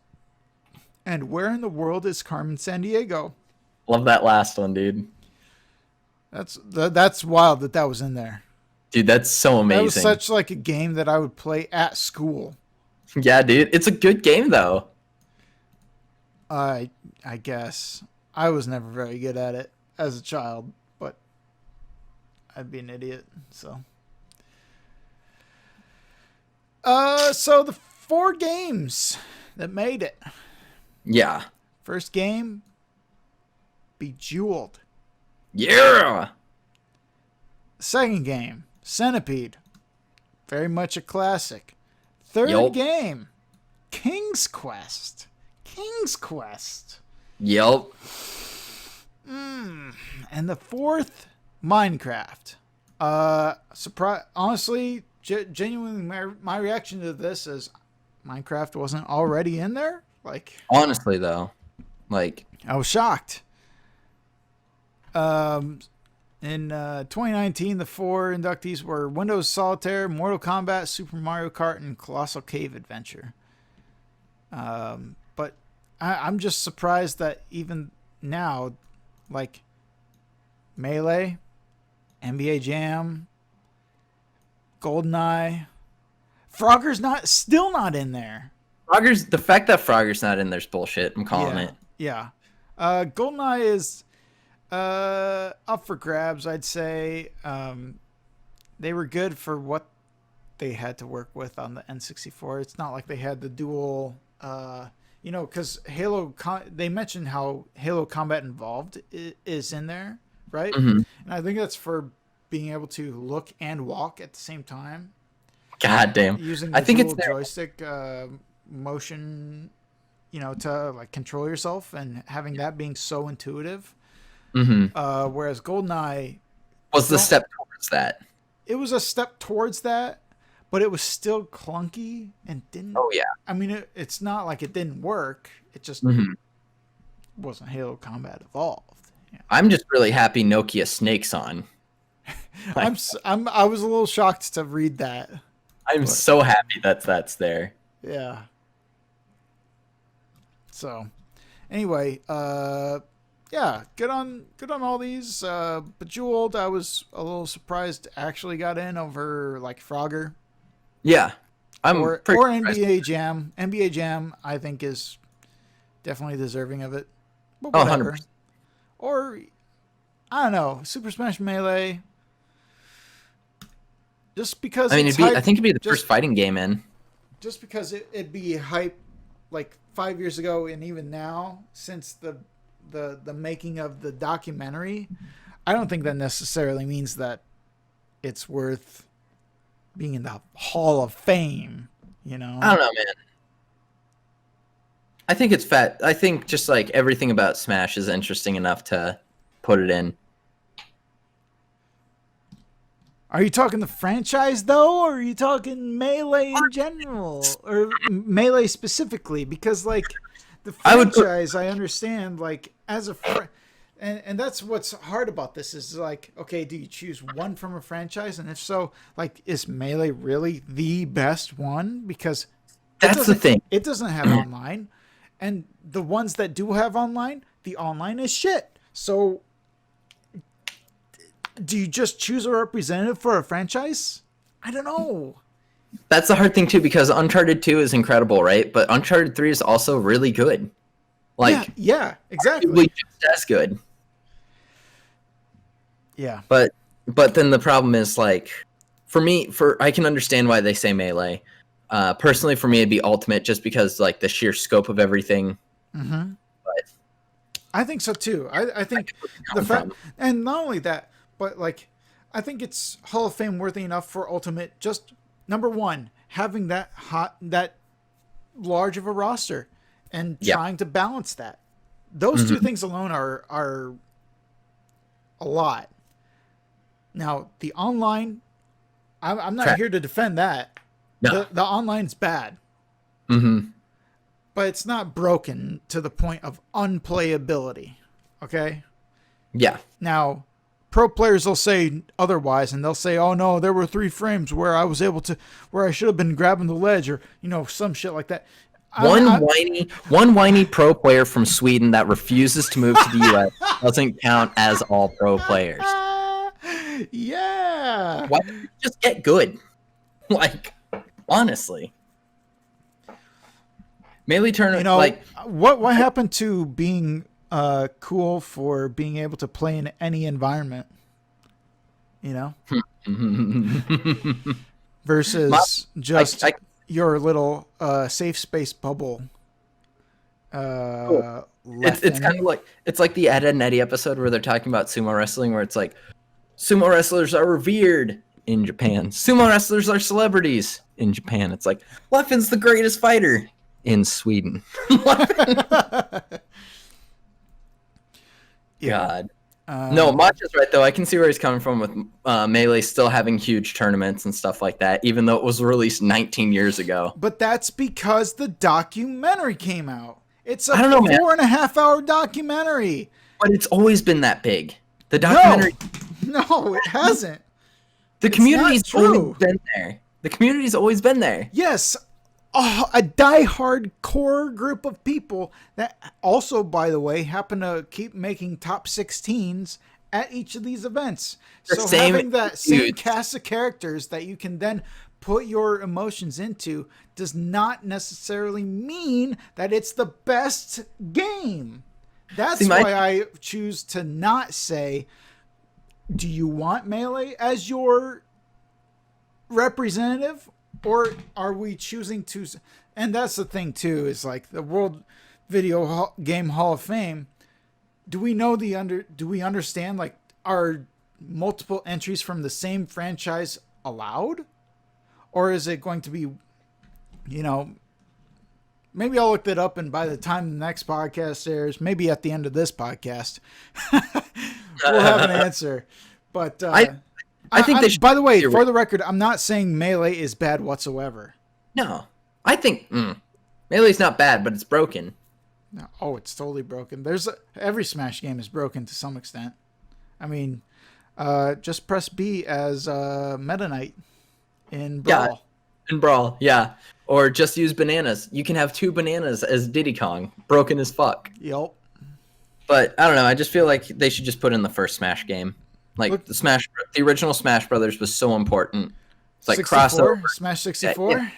and Where in the World is Carmen Sandiego? Love that last one, dude. That's wild that was in there. Dude, that's so amazing. That was such like a game that I would play at school. Yeah, dude. It's a good game, though. I guess. I was never very good at it as a child, but I'd be an idiot, so. So the 4 games that made it. Yeah. First game, Bejeweled. Yeah! Second game, Centipede. Very much a classic. Third game, King's Quest. King's Quest. Yep. And the fourth, Minecraft. Honestly, genuinely, my reaction to this is Minecraft wasn't already in there. Like, honestly, though, like, I was shocked. In 2019, the 4 inductees were Windows Solitaire, Mortal Kombat, Super Mario Kart, and Colossal Cave Adventure. But I'm just surprised that even now, like, Melee, NBA Jam, GoldenEye, Frogger's still not in there. The fact that Frogger's not in there's bullshit. I'm calling it. Yeah. GoldenEye is up for grabs, I'd say. They were good for what they had to work with on the N64. It's not like they had the dual, because Halo, they mentioned how Halo Combat Involved is in there, right? Mm-hmm. And I think that's for being able to look and walk at the same time. God damn. Using the dual joystick motion, to like control yourself, and having that being so intuitive. Mm-hmm. Whereas GoldenEye was the step towards that. It was a step towards that, but it was still clunky and didn't. Oh yeah. I mean, it's not like it didn't work. It just wasn't Halo Combat Evolved. Yeah. I'm just really happy Nokia Snake's on. I was a little shocked to read that. I'm so happy that's there. Yeah. So, anyway, yeah, good on all these. Bejeweled, I was a little surprised actually got in over like Frogger. Yeah. I'm or pretty or surprised. NBA Jam. NBA Jam, I think, is definitely deserving of it. But Oh, whatever. 100%. Or I don't know, Super Smash Melee. Just because I mean, it's I hype, think it'd be the just first fighting game in. just because it'd be hype like 5 years ago and even now since the making of the documentary. I don't think that necessarily means that it's worth being in the Hall of Fame. You know. I don't know, man. I think it's fat. I think just like everything about Smash is interesting enough to put it in. Are you talking the franchise though, or are you talking Melee in general, or Melee specifically? Because like the I would put- franchise, I understand. Like as a and that's what's hard about this is like, okay, do you choose one from a franchise, and if so, like, is Melee really the best one? Because That's the thing. it doesn't have online, and the ones that do have online, the online is shit. So do you just choose a representative for a franchise? I don't know. That's the hard thing too, because Uncharted 2 is incredible, right? But Uncharted 3 is also really good. Like, yeah, exactly. arguably just as good. Yeah. But then the problem is like, for me, I can understand why they say Melee. Personally, for me, it'd be Ultimate, just because like the sheer scope of everything. Mm-hmm. But I think so too. I think come the fact, from. and not only that, but like, I think it's Hall of Fame worthy enough for Ultimate. Just number one, having that large of a roster, and trying to balance that. Those two things alone are a lot. Now the online, I'm not here to defend that. No. The online's bad. Mm-hmm. But it's not broken to the point of unplayability. Okay? Yeah. Now, pro players will say otherwise, and they'll say, oh no, there were 3 frames where I should have been grabbing the ledge, or, some shit like that. One whiny pro player from Sweden that refuses to move to the US doesn't count as all pro players. Yeah. Why don't you just get good? Like, honestly. Melee tournament, like, what happened to being cool for being able to play in any environment? Versus just your little safe space bubble. It's kind of like, it's like the Ed, Edd n Eddy episode where they're talking about sumo wrestling, where it's like, sumo wrestlers are revered in Japan. Sumo wrestlers are celebrities in Japan. It's like, Leffen's the greatest fighter in Sweden. God. No, Macha's right, though. I can see where he's coming from with Melee still having huge tournaments and stuff like that, even though it was released 19 years ago. But that's because the documentary came out. It's a I don't know, man. 4.5 hour documentary. But it's always been that big. The documentary... No, it hasn't. The community's not true. always been there. The community's always been there. Yes, a die-hard core group of people that also, by the way, happen to keep making top 16s at each of these events. So having that same cast of characters that you can then put your emotions into does not necessarily mean that it's the best game. That's why I choose to not say, do you want Melee as your representative, or are we choosing to? And that's the thing too, is like the World Video Game Hall of Fame. Do we know do we understand, like, are multiple entries from the same franchise allowed, or is it going to be, maybe I'll look that up, and by the time the next podcast airs, maybe at the end of this podcast, we'll have an answer. But I think they should. By the way, for the record, I'm not saying Melee is bad whatsoever. No, I think Melee's not bad, but it's broken. No, it's totally broken. Every Smash game is broken to some extent. I mean, just press B as Meta Knight in Brawl. Yeah, in Brawl, yeah. Or just use bananas. You can have 2 bananas as Diddy Kong. Broken as fuck. Yep. But I don't know. I just feel like they should just put in the first Smash game. Like, the original Smash Brothers was so important. It's like 64? crossover. Smash 64?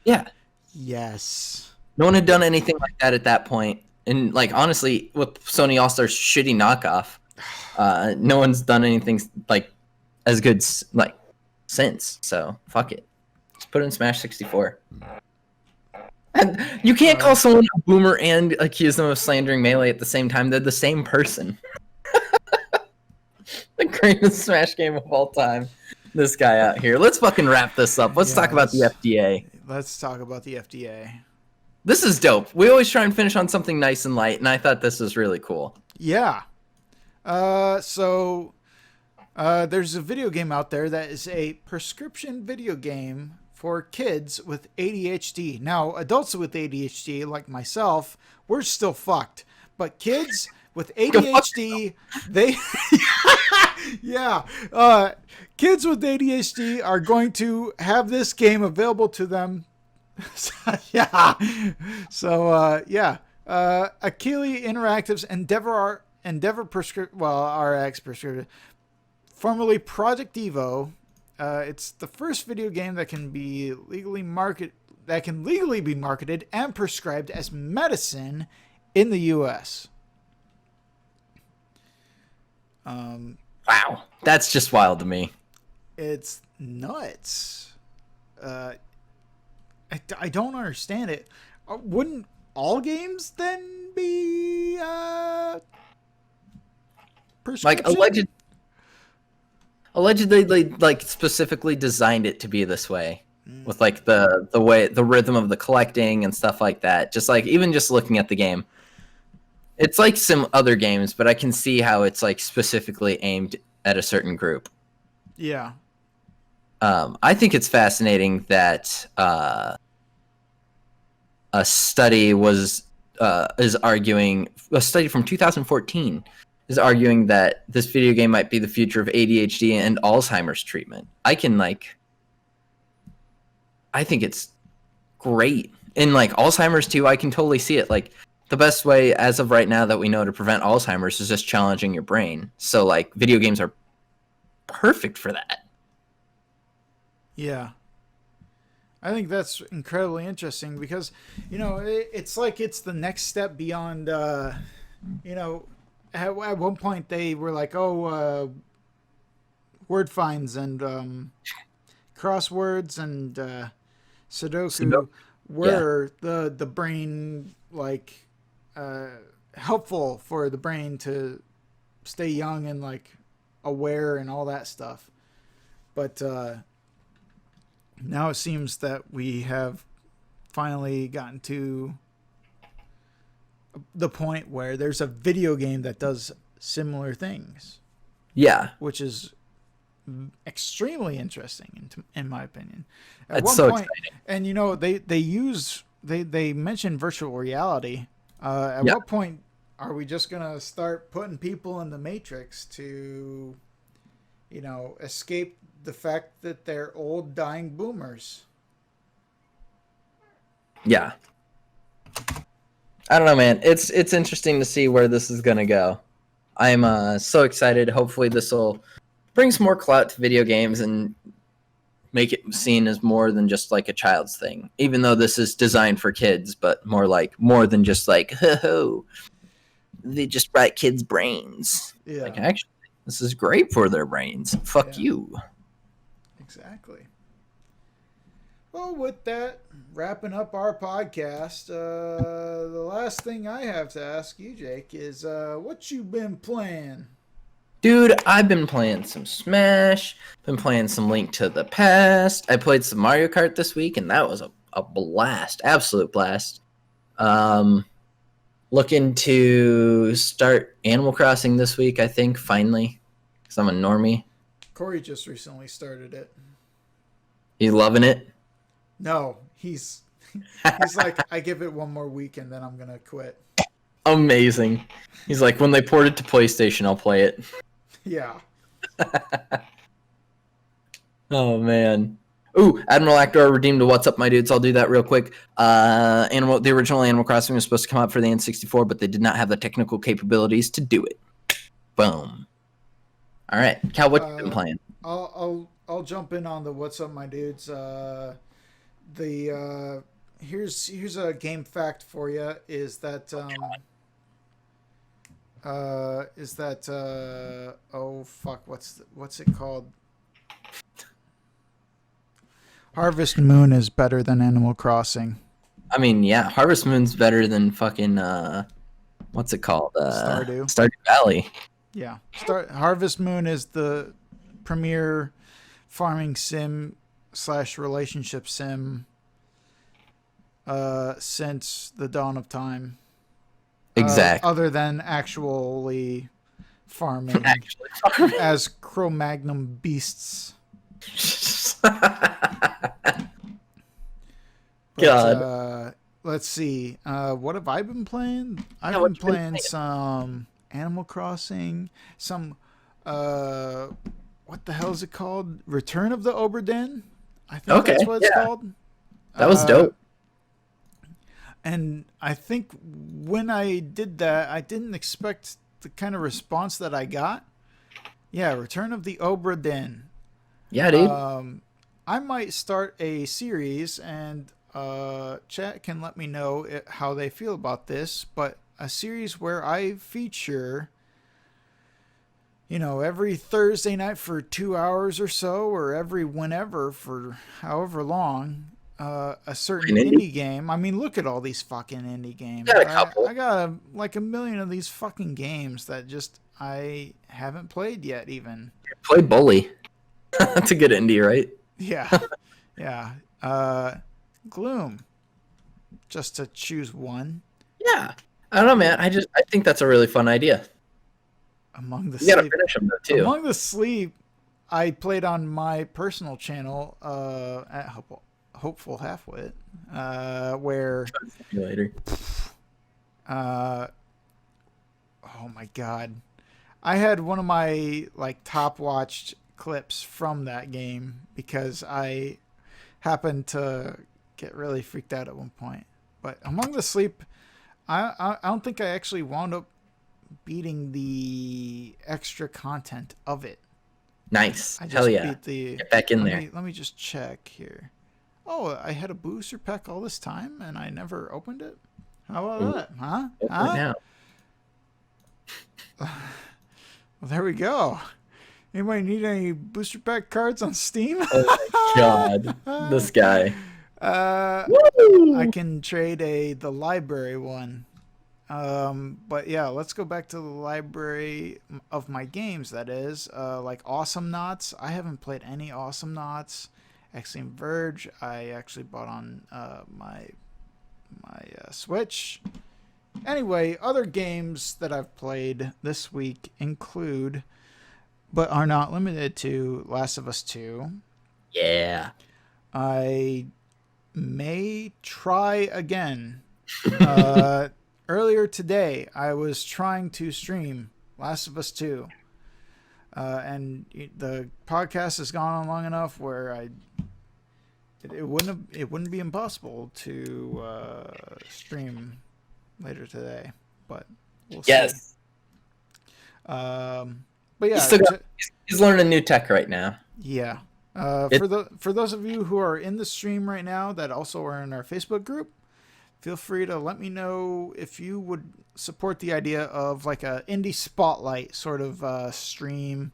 Yeah. Yes. No one had done anything like that at that point. And like honestly, with Sony All Star's shitty knockoff, no one's done anything like as good like since. So fuck it. Just put it in Smash 64. And you can't call someone a boomer and accuse them of slandering Melee at the same time. They're the same person. The greatest Smash game of all time. This guy out here. Let's fucking wrap this up. Let's talk about the FDA. Let's talk about the FDA. This is dope. We always try and finish on something nice and light, and I thought this was really cool. Yeah. So there's a video game out there that is a prescription video game for kids with ADHD. Now, adults with ADHD, like myself, we're still fucked. But kids with ADHD, they... yeah. Kids with ADHD are going to have this game available to them. Yeah. So, yeah. Akili Interactive's Endeavor RX prescription, formerly Project Evo. It's the first video game that can legally be marketed and prescribed as medicine in the U.S. Wow, that's just wild to me. It's nuts. I don't understand it. Wouldn't all games then be prescription? Like allegedly they like specifically designed it to be this way, with like the rhythm of the collecting and stuff like that. Just like even just looking at the game, it's like some other games, but I can see how it's like specifically aimed at a certain group. Yeah. I think it's fascinating that a study from 2014 is arguing that this video game might be the future of ADHD and Alzheimer's treatment. I think it's great. In like Alzheimer's too, I can totally see it. Like the best way as of right now that we know to prevent Alzheimer's is just challenging your brain. So like video games are perfect for that. Yeah. I think that's incredibly interesting because, it's like it's the next step beyond, at one point they were like, word finds and crosswords and Sudoku were the brain, like, helpful for the brain to stay young and, like, aware and all that stuff. But now it seems that we have finally gotten to the point where there's a video game that does similar things. Yeah. Which is extremely interesting, in my opinion. That's so exciting. And, they mentioned virtual reality. At what point are we just going to start putting people in the Matrix to, escape the fact that they're old, dying boomers? Yeah. I don't know, man. It's interesting to see where this is going to go. I'm so excited. Hopefully this will bring some more clout to video games and make it seen as more than just like a child's thing. Even though this is designed for kids, but more than just like, ho, they just write kids' brains. Yeah. Like, actually, this is great for their brains. Fuck you. Exactly. Well, with that, wrapping up our podcast, the last thing I have to ask you, Jake, is what you been playing? Dude, I've been playing some Smash, been playing some Link to the Past. I played some Mario Kart this week, and that was a blast, absolute blast. Looking to start Animal Crossing this week, I think, finally, because I'm a normie. Corey just recently started it. You loving it? No, he's like, I give it one more week and then I'm gonna quit. Amazing. He's like, when they port it to PlayStation, I'll play it. Yeah. Oh man. Ooh, Admiral Actor redeemed a What's Up, my dudes. I'll do that real quick. The original Animal Crossing was supposed to come out for the N64, but they did not have the technical capabilities to do it. Boom. All right, Cal, what you been playing? I'll jump in on the What's Up, my dudes. the here's a game fact for you oh fuck, what's it called? Harvest Moon is better than Animal Crossing. I mean, yeah, Harvest Moon's better than fucking what's it called? Stardew Valley. Yeah, Harvest Moon is the premier farming sim / relationship sim since the dawn of time. Exactly. Other than actually farming as Cro-Magnon beasts. God. Let's see. What have I been playing? I've what been you been playing playing? some Animal Crossing, some what the hell is it called? Return of the Obra Dinn? I think Okay, that's what it's yeah. called. That was dope. And I think when I did that, I didn't expect the kind of response that I got. Yeah, Return of the Obra Dinn. Yeah, dude. I might start a series, and chat can let me know how they feel about this, but a series where I feature, every Thursday night for 2 hours or so, or every whenever for however long, a certain indie game. I mean, look at all these fucking indie games. Got a couple. I got like a million of these fucking games that just I haven't played yet even. Play Bully. That's a good indie, right? Yeah. Yeah. Gloom. Just to choose one. Yeah. I don't know, man. I think that's a really fun idea. Among the You gotta Sleep. finish them though too. Among the Sleep, I played on my personal channel at Hopeful Halfwit, where Later. oh my god, I had one of my top watched clips from that game because I happened to get really freaked out at one point. But Among the Sleep, I don't think I actually wound up beating the extra content of it. Nice. I just Hell yeah. beat the. Get back in there. Let me just check here. Oh, I had a booster pack all this time and I never opened it. How about that? Huh? Right now. Well, there we go. Anybody need any booster pack cards on Steam? Oh my god. This guy. I can trade the library one. But yeah, let's go back to the library of my games. That is, like Awesome Knots. I haven't played any Awesome Knots. Axiom Verge, I actually bought on my Switch. Anyway, other games that I've played this week include, but are not limited to, Last of Us 2. Yeah. I may try again. Earlier today, I was trying to stream Last of Us 2. And the podcast has gone on long enough where it wouldn't be impossible to stream later today, but we'll see. Yes. But yeah, He's learning new tech right now. yeah. For those of you who are in the stream right now that also are in our Facebook group, feel free to let me know if you would support the idea of like a indie spotlight sort of stream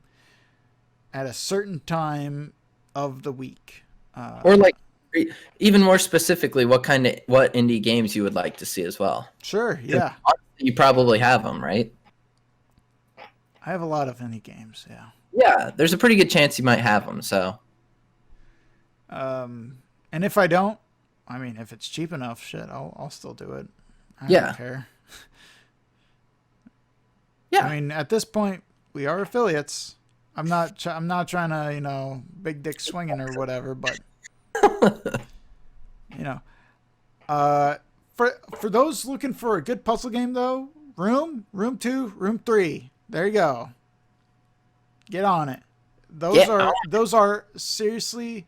at a certain time of the week. Or like even more specifically, what indie games you would like to see as well. Sure, yeah. You probably have them, right? I have a lot of indie games, yeah. Yeah, there's a pretty good chance you might have them, so. And if I don't, I mean, if it's cheap enough, shit, I'll still do it. I don't care. Yeah. I mean, at this point, we are affiliates. I'm not trying to, big dick swinging or whatever, but for those looking for a good puzzle game though, Room 2, Room 3. There you go. Get on it. Those are seriously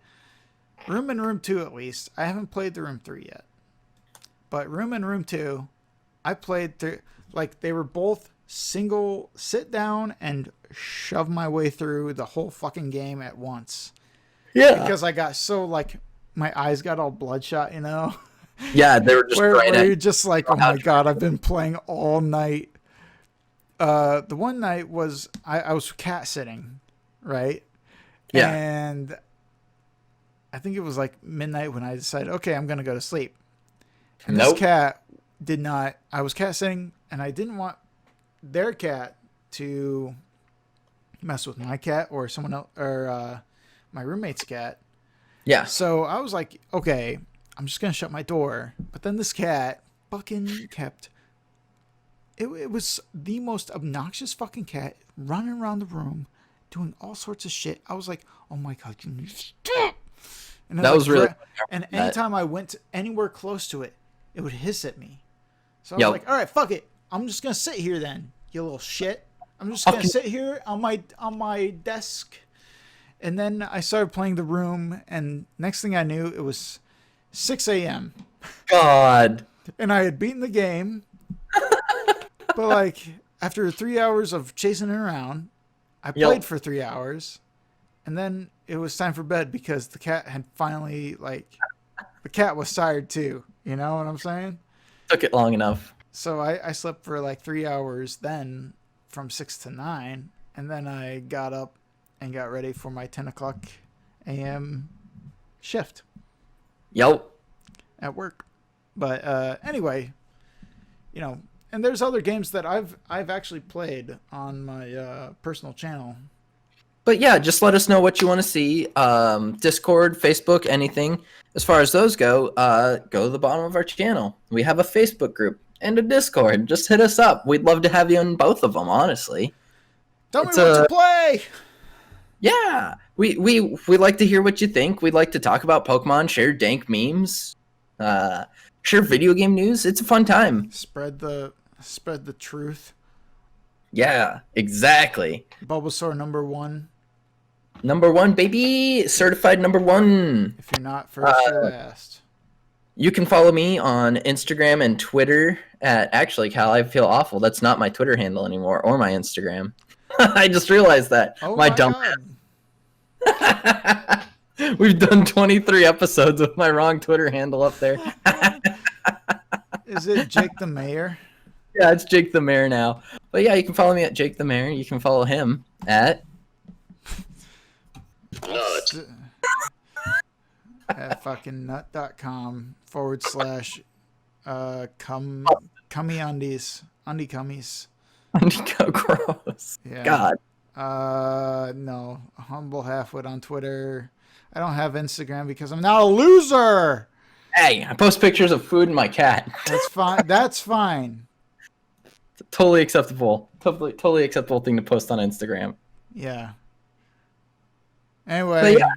Room and Room 2 at least. I haven't played the Room 3 yet. But Room and Room 2, I played through, like, they were both single sit down and shove my way through the whole fucking game at once. Yeah. Because I got so, like, my eyes got all bloodshot, you know? Yeah, they were just where right you're at. just like, oh my God, I've been playing all night. The one night was, I was cat sitting, right? Yeah. And I think it was like midnight when I decided, okay, I'm going to go to sleep. And Nope. this cat did not, I was cat sitting and I didn't want their cat to mess with my cat or someone else or my roommate's cat. Yeah. So I was like, okay, I'm just going to shut my door. But then this cat fucking kept, it was the most obnoxious fucking cat running around the room doing all sorts of shit. I was like, oh my God, you need to stop. And That was really. and anytime I went anywhere close to it, it would hiss at me. So I was Yep. like, all right, fuck it. I'm just going to sit here then, you little shit. I'm just going to sit here on my desk. And then I started playing the room, and next thing I knew, it was 6 a.m. God. And I had beaten the game. But like after 3 hours of chasing it around, I played for 3 hours. And then it was time for bed because the cat had finally, like, the cat was tired too. You know what I'm saying? Took it long enough. So I slept for like 3 hours then from 6 to 9. And then I got up and got ready for my 10 o'clock a.m. shift Yep. at work. But anyway, you know, and there's other games that I've actually played on my personal channel. But yeah, just let us know what you want to see. Discord, Facebook, anything. As far as those go to the bottom of our channel. We have a Facebook group and a Discord. Just hit us up. We'd love to have you in both of them, honestly. Tell me what to play. Yeah, we like to hear what you think. We'd like to talk about Pokemon, share dank memes, share video game news. It's a fun time. Spread the truth. Yeah, exactly. Bulbasaur #1. Number 1, baby, certified number 1. If you're not first, you're last. You can follow me on Instagram and Twitter at, actually, Cal, I feel awful. That's not my Twitter handle anymore or my Instagram. I just realized that. Oh my my dumb God. We've done 23 episodes with my wrong Twitter handle up there. Is it Jake the Mayor? Yeah, it's Jake the Mayor now. But yeah, you can follow me at Jake the Mayor. You can follow him at at fucking nut.com / cummy undies. Undie cummies. Gross. Yeah. God. No. Humble Halfwit on Twitter. I don't have Instagram because I'm not a loser. Hey, I post pictures of food and my cat. That's fine. That's fine. Totally acceptable. Totally acceptable thing to post on Instagram. Yeah. Anyway. But yeah,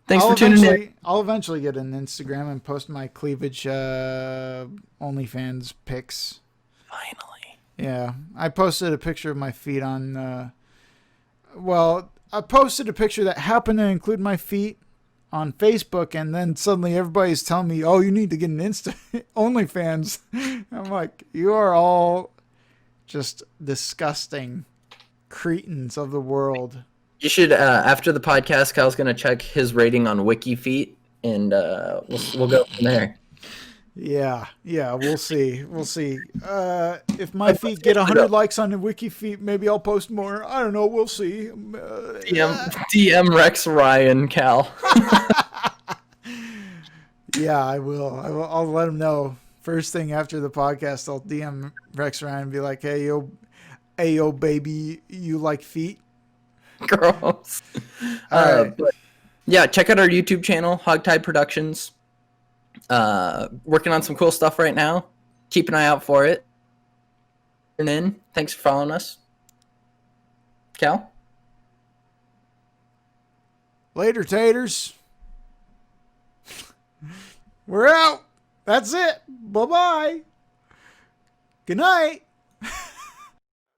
thanks for tuning in. I'll eventually get an Instagram and post my cleavage OnlyFans pics. Finally. Yeah. I posted a picture of my feet on I posted a picture that happened to include my feet on Facebook, and then suddenly everybody's telling me, oh, you need to get an OnlyFans. I'm like, you are all just disgusting cretins of the world. You should, after the podcast, Kyle's going to check his rating on WikiFeet, and we'll go from there. Yeah, we'll see. If my feet get 100 likes on the WikiFeet, maybe I'll post more. I don't know. We'll see. DM Rex Ryan, Cal. Yeah, I will. I'll let him know. First thing after the podcast, I'll DM Rex Ryan and be like, hey, yo, baby, you like feet? Gross. All right. But yeah, check out our YouTube channel, Hogtie Productions. Working on some cool stuff right now. Keep an eye out for it. And then, thanks for following us. Cal? Later, taters. We're out. That's it. Bye-bye. Good night.